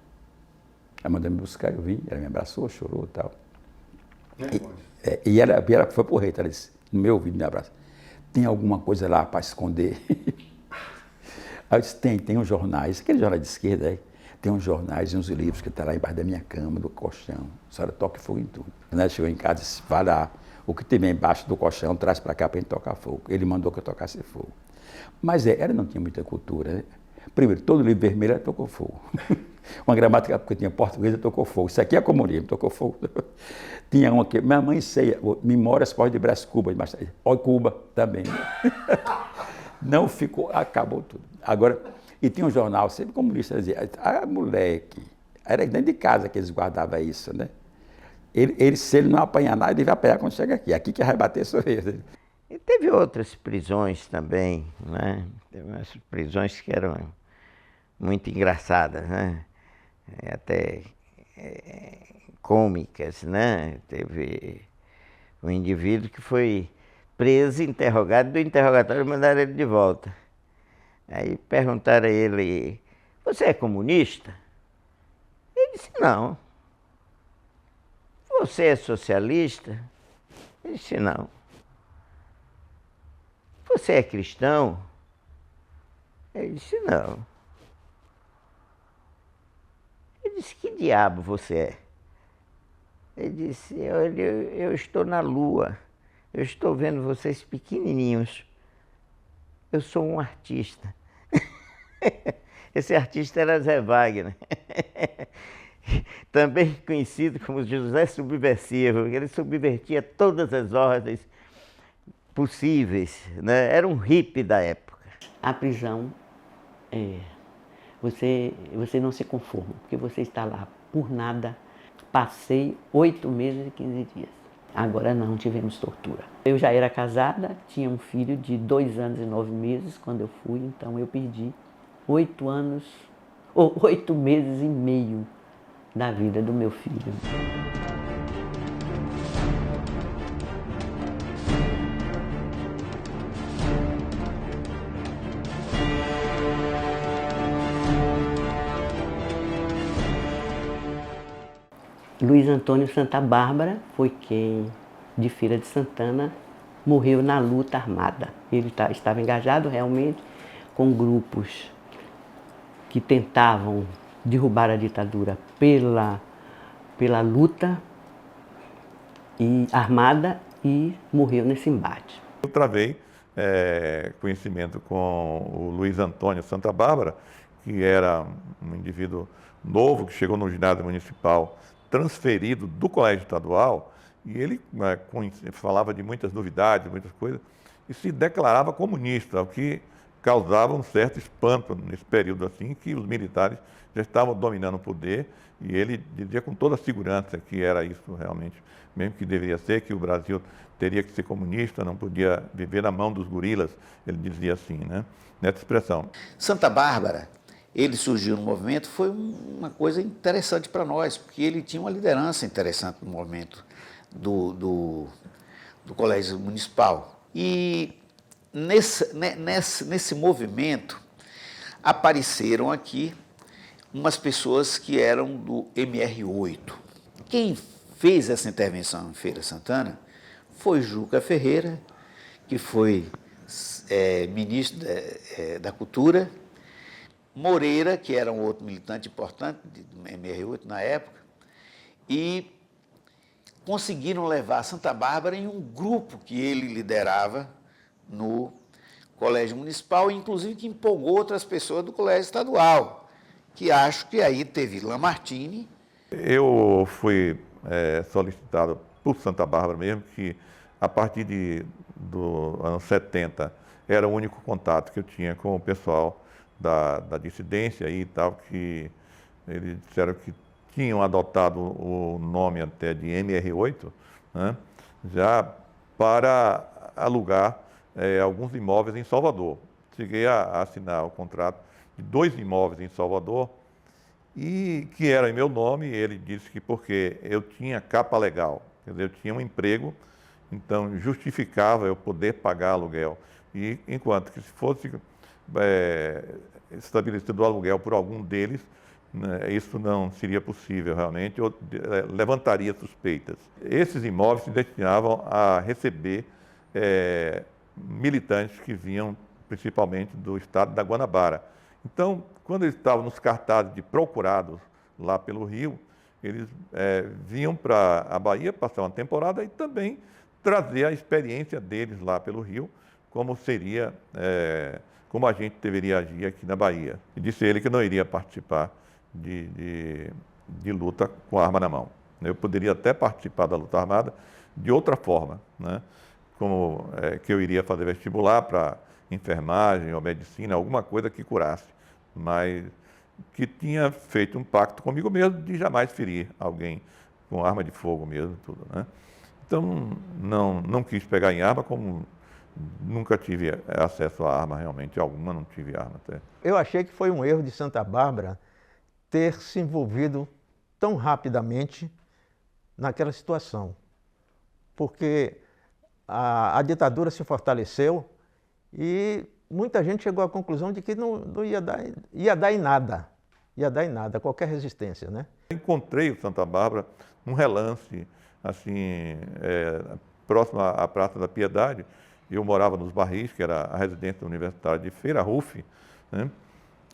Aí mandou me buscar, eu vim, ela me abraçou, chorou e tal. E ela foi pro rei, ela disse, no meu ouvido, me abraça. Tem alguma coisa lá para esconder? Aí eu disse, tem uns jornais, aquele jornal de esquerda aí, tem uns jornais e uns livros que estão lá embaixo da minha cama, do colchão. A senhora toca fogo em tudo. Quando ela chegou em casa, disse, vai lá, o que tiver embaixo do colchão, traz para cá para a gente tocar fogo. Ele mandou que eu tocasse fogo. Mas ela não tinha muita cultura, né? Primeiro, todo livro vermelho ela tocou fogo. Uma gramática, porque tinha português, ela tocou fogo. Isso aqui é comunismo, tocou fogo. Tinha uma que, minha mãe ceia, Memórias Pós de Brás Cuba, ó, Cuba também. Não ficou, acabou tudo. Agora, e tinha um jornal, sempre comunista, dizia, moleque, era dentro de casa que eles guardavam isso, né? Se ele não apanhar nada, ele vai apanhar quando chega aqui. Aqui que vai bater sou eu.
E teve outras prisões também, né? Teve umas prisões que eram muito engraçadas, né? Até cômicas, né? Teve um indivíduo que foi preso, interrogado, do interrogatório mandaram ele de volta. Aí perguntaram a ele, você é comunista? Ele disse, não. Você é socialista? Ele disse, não. Você é cristão? Ele disse, não. Ele disse, que diabo você é? Ele disse, eu estou na lua, eu estou vendo vocês pequenininhos, eu sou um artista. Esse artista era Zé Wagner, também conhecido como José Subversivo, ele subvertia todas as ordens possíveis, né? Era um hippie da época.
A prisão, você não se conforma, porque você está lá por nada. Passei 8 meses e 15 dias. Agora não tivemos tortura. Eu já era casada, tinha um filho de 2 anos e 9 meses quando eu fui, então eu perdi 8 meses e meio da vida do meu filho. Luiz Antônio Santa Bárbara foi quem, de Feira de Santana, morreu na luta armada. Ele estava engajado realmente com grupos que tentavam derrubar a ditadura pela luta armada e morreu nesse embate.
Eu travei conhecimento com o Luiz Antônio Santa Bárbara, que era um indivíduo novo que chegou no ginásio municipal, transferido do colégio estadual, e ele falava de muitas novidades, muitas coisas, e se declarava comunista, o que causava um certo espanto nesse período assim, que os militares já estavam dominando o poder, e ele dizia com toda a segurança que era isso realmente, mesmo que deveria ser, que o Brasil teria que ser comunista, não podia viver na mão dos gorilas, ele dizia assim, né? Nessa expressão.
Santa Bárbara, ele surgiu no movimento, foi uma coisa interessante para nós, porque ele tinha uma liderança interessante no movimento do Colégio Municipal. E nesse movimento apareceram aqui umas pessoas que eram do MR8. Quem fez essa intervenção em Feira Santana foi Juca Ferreira, que foi ministro da Cultura, Moreira, que era um outro militante importante do MR8 na época, e conseguiram levar Santa Bárbara em um grupo que ele liderava no Colégio Municipal, inclusive que empolgou outras pessoas do Colégio Estadual, que acho que aí teve Lamartine.
Eu fui solicitado por Santa Bárbara mesmo, que a partir do ano 70 era o único contato que eu tinha com o pessoal da dissidência e tal, que eles disseram que tinham adotado o nome até de MR8, né, já para alugar alguns imóveis em Salvador. Cheguei a assinar o contrato de 2 imóveis em Salvador, e que era em meu nome, e ele disse que porque eu tinha capa legal, quer dizer, eu tinha um emprego, então justificava eu poder pagar aluguel. E enquanto que se fosse estabelecido o aluguel por algum deles, né, isso não seria possível realmente, ou levantaria suspeitas. Esses imóveis se destinavam a receber militantes que vinham principalmente do estado da Guanabara. Então, quando eles estavam nos cartazes de procurados lá pelo Rio, eles vinham para a Bahia passar uma temporada e também trazer a experiência deles lá pelo Rio, como seria como a gente deveria agir aqui na Bahia. E disse ele que não iria participar de luta com a arma na mão. Eu poderia até participar da luta armada de outra forma, né? Como que eu iria fazer vestibular para enfermagem ou medicina, alguma coisa que curasse, mas que tinha feito um pacto comigo mesmo de jamais ferir alguém com arma de fogo mesmo, tudo, né? Então, não quis pegar em arma, como nunca tive acesso à arma realmente, alguma não tive arma até.
Eu achei que foi um erro de Santa Bárbara ter se envolvido tão rapidamente naquela situação, porque a ditadura se fortaleceu e muita gente chegou à conclusão de que não ia dar em nada, qualquer resistência, né?
Encontrei o Santa Bárbara num relance, assim, próximo à Praça da Piedade. Eu morava nos Barris, que era a residência universitária de Feira Ruff, né?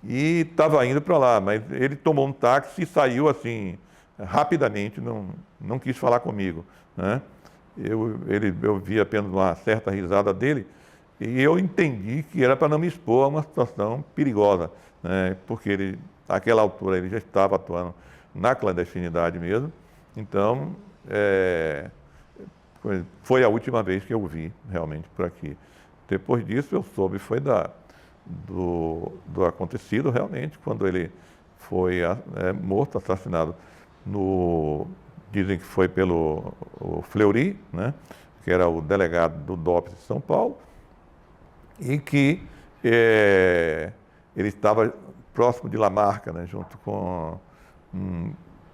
E estava indo para lá, mas ele tomou um táxi e saiu assim, rapidamente, não quis falar comigo, né? Eu vi apenas uma certa risada dele e eu entendi que era para não me expor a uma situação perigosa, né? Porque naquela altura ele já estava atuando na clandestinidade mesmo. Então, foi a última vez que eu o vi realmente por aqui. Depois disso eu soube foi do acontecido realmente, quando ele foi morto, assassinado dizem que foi pelo Fleury, né, que era o delegado do DOPS de São Paulo, e que ele estava próximo de Lamarca, né, junto com um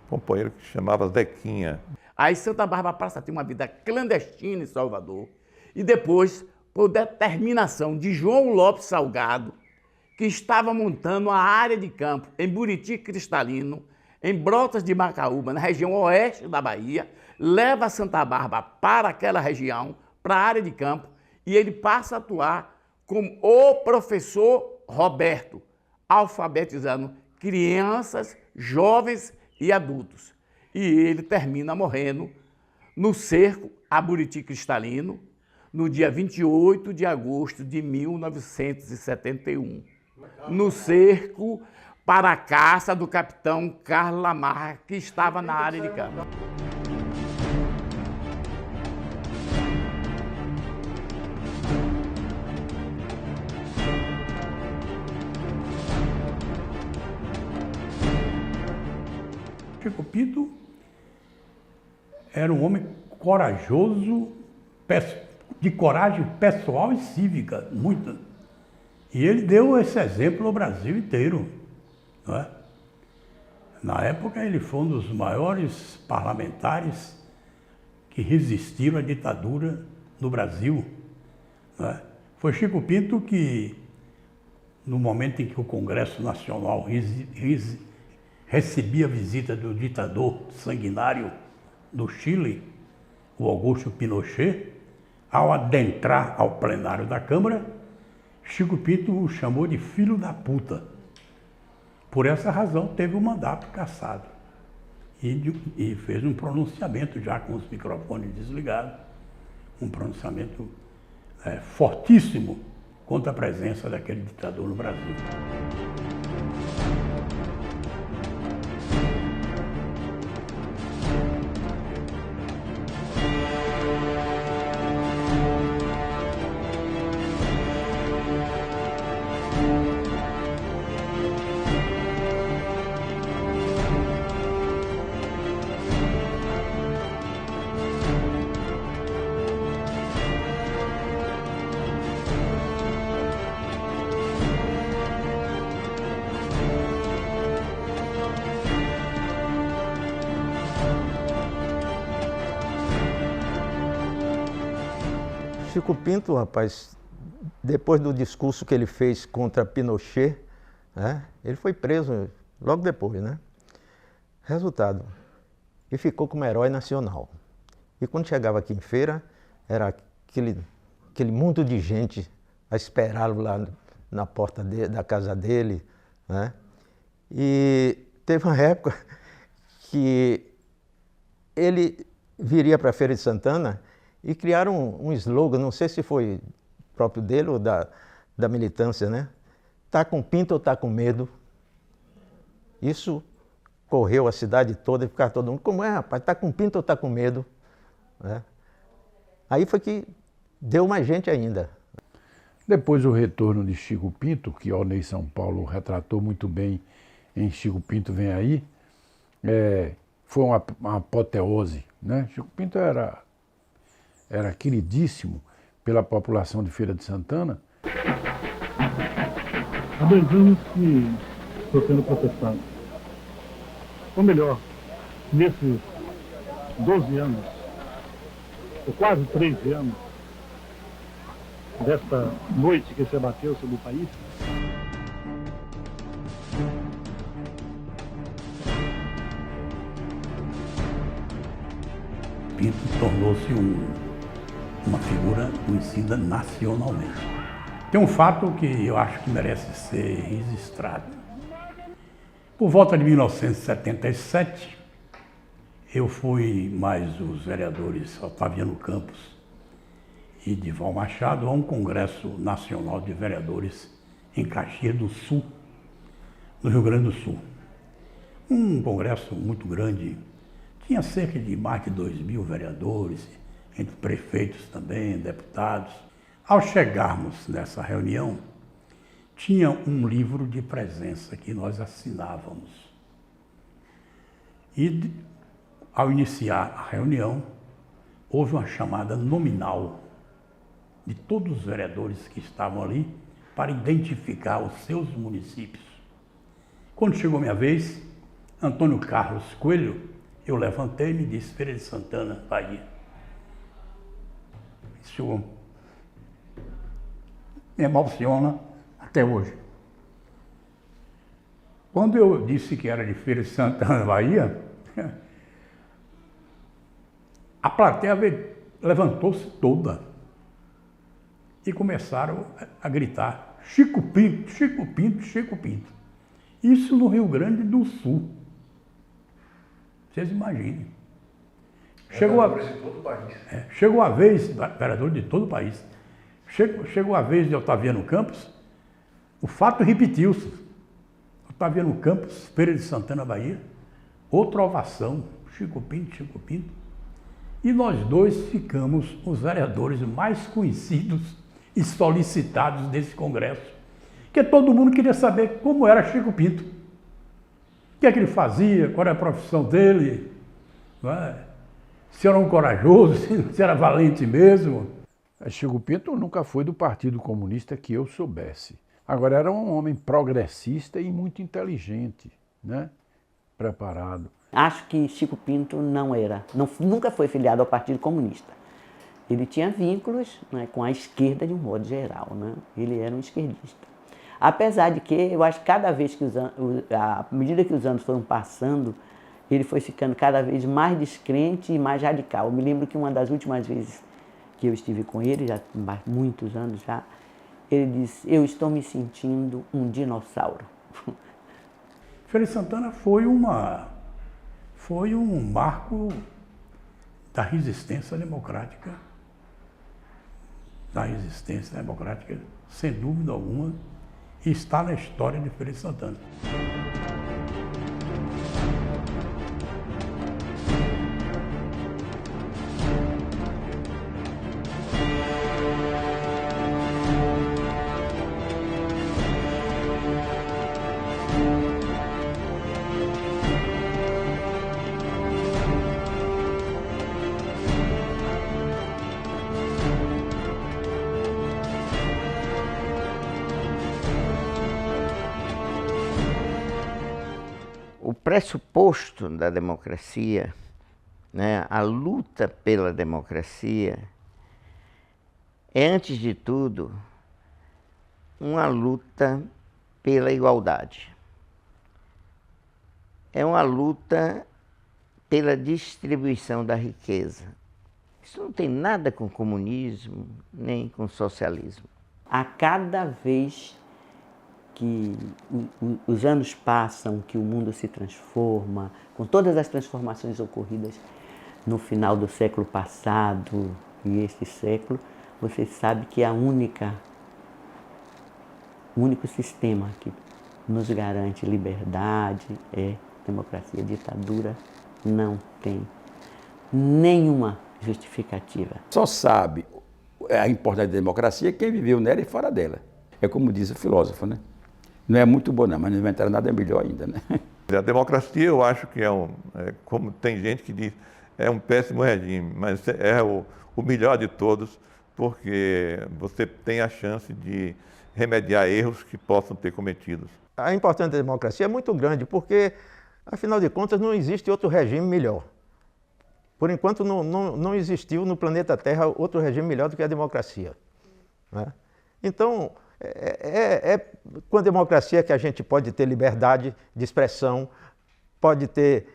companheiro que se chamava Zequinha.
Aí Santa Bárbara passa a ter uma vida clandestina em Salvador e depois, por determinação de João Lopes Salgado, que estava montando a área de campo em Buriti Cristalino, em Brotas de Macaúba, na região oeste da Bahia, leva Santa Bárbara para aquela região, para a área de campo, e ele passa a atuar como o professor Roberto, alfabetizando crianças, jovens e adultos. E ele termina morrendo no cerco a Buriti Cristalino, no dia 28 de agosto de 1971, no cerco para a caça do capitão Carlos Lamarca, que estava na área de campo.
Chico Pinto era um homem corajoso, de coragem pessoal e cívica, muita. E ele deu esse exemplo ao Brasil inteiro, não é? Na época, ele foi um dos maiores parlamentares que resistiram à ditadura no Brasil, não é? Foi Chico Pinto que, no momento em que o Congresso Nacional recebia a visita do ditador sanguinário do Chile, o Augusto Pinochet, ao adentrar ao plenário da Câmara, Chico Pinto o chamou de filho da puta. Por essa razão, teve o mandato cassado. E fez um pronunciamento, já com os microfones desligados, um pronunciamento fortíssimo contra a presença daquele ditador no Brasil.
Chico Pinto, rapaz, depois do discurso que ele fez contra Pinochet, né, ele foi preso logo depois, né? Resultado, ele ficou como herói nacional. E quando chegava aqui em Feira, era aquele mundo de gente a esperá-lo lá na porta da casa dele, né? E teve uma época que ele viria para a Feira de Santana e criaram um slogan, não sei se foi próprio dele ou da militância, né? Tá com pinto ou tá com medo? Isso correu a cidade toda e ficava todo mundo, como é, rapaz, tá com pinto ou tá com medo? Né? Aí foi que deu mais gente ainda.
Depois o retorno de Chico Pinto, que o Ney São Paulo retratou muito bem em Chico Pinto Vem Aí, foi uma apoteose, né? Chico Pinto era queridíssimo pela população de Feira de Santana.
Há 2 anos que estou sendo processado. Ou melhor, nesses 12 anos, ou quase 13 anos, desta noite que se abateu sobre o país,
Pinto tornou-se uma figura conhecida nacionalmente. Tem um fato que eu acho que merece ser registrado. Por volta de 1977, eu fui mais os vereadores Otaviano Campos e Dival Machado a um congresso nacional de vereadores em Caxias do Sul, no Rio Grande do Sul. Um congresso muito grande, tinha cerca de mais de 2.000 vereadores, entre prefeitos também, deputados. Ao chegarmos nessa reunião, tinha um livro de presença que nós assinávamos. E, ao iniciar a reunião, houve uma chamada nominal de todos os vereadores que estavam ali para identificar os seus municípios. Quando chegou minha vez, Antônio Carlos Coelho, eu levantei-me e disse, Feira de Santana, Bahia. Isso me emociona até hoje. Quando eu disse que era de Feira de Santana, Bahia, a plateia levantou-se toda e começaram a gritar, Chico Pinto, Chico Pinto, Chico Pinto. Isso no Rio Grande do Sul. Vocês imaginem. Chegou a vez, vereador de todo o país, chegou a vez de Otaviano Campos, o fato repetiu-se. Otaviano Campos, Feira de Santana, Bahia, outra ovação, Chico Pinto, Chico Pinto. E nós dois ficamos os vereadores mais conhecidos e solicitados desse congresso. Porque todo mundo queria saber como era Chico Pinto. O que é que ele fazia, qual era a profissão dele, não é? Se era um corajoso, se era valente mesmo.
Chico Pinto nunca foi do Partido Comunista que eu soubesse. Agora, era um homem progressista e muito inteligente, né? Preparado.
Acho que Chico Pinto nunca foi filiado ao Partido Comunista. Ele tinha vínculos, né, com a esquerda de um modo geral, né? Ele era um esquerdista. Apesar de que eu acho que cada vez que à medida que os anos foram passando, ele foi ficando cada vez mais descrente e mais radical. Eu me lembro que uma das últimas vezes que eu estive com ele, já há muitos anos já, ele disse, eu estou me sentindo um dinossauro.
Feira de Santana foi um marco da resistência democrática, sem dúvida alguma, e está na história de Feira de Santana.
O pressuposto da democracia, né, a luta pela democracia, é, antes de tudo, uma luta pela igualdade. É uma luta pela distribuição da riqueza. Isso não tem nada com comunismo, nem com socialismo.
A cada vez que os anos passam, que o mundo se transforma, com todas as transformações ocorridas no final do século passado e este século, você sabe que a única O único sistema que nos garante liberdade é democracia. Ditadura não tem nenhuma justificativa.
Só sabe a importância da democracia quem viveu nela e fora dela. É como diz o filósofo, né? Não é muito bom não, mas não inventaram nada melhor ainda, né?
A democracia eu acho que como tem gente que diz, é um péssimo regime, mas é o melhor de todos, porque você tem a chance de remediar erros que possam ter cometidos.
A importância da democracia é muito grande, porque, afinal de contas, não existe outro regime melhor. Por enquanto, não existiu no planeta Terra outro regime melhor do que a democracia, né? Então, com a democracia que a gente pode ter liberdade de expressão, pode ter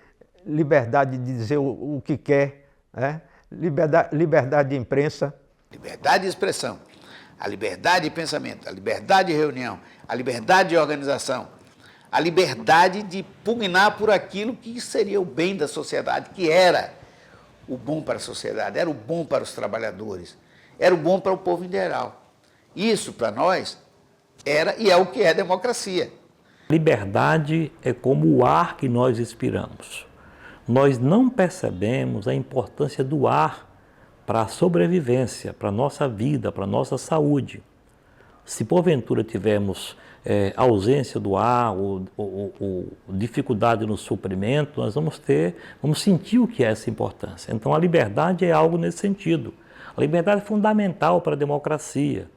liberdade de dizer o que quer, né? Liberdade de imprensa.
Liberdade de expressão, a liberdade de pensamento, a liberdade de reunião, a liberdade de organização, a liberdade de pugnar por aquilo que seria o bem da sociedade, que era o bom para a sociedade, era o bom para os trabalhadores, era o bom para o povo em geral. Isso, para nós, era e é o que é democracia.
Liberdade é como o ar que nós respiramos. Nós não percebemos a importância do ar para a sobrevivência, para a nossa vida, para a nossa saúde. Se porventura tivermos ausência do ar ou dificuldade no suprimento, nós vamos sentir o que é essa importância. Então a liberdade é algo nesse sentido. A liberdade é fundamental para a democracia.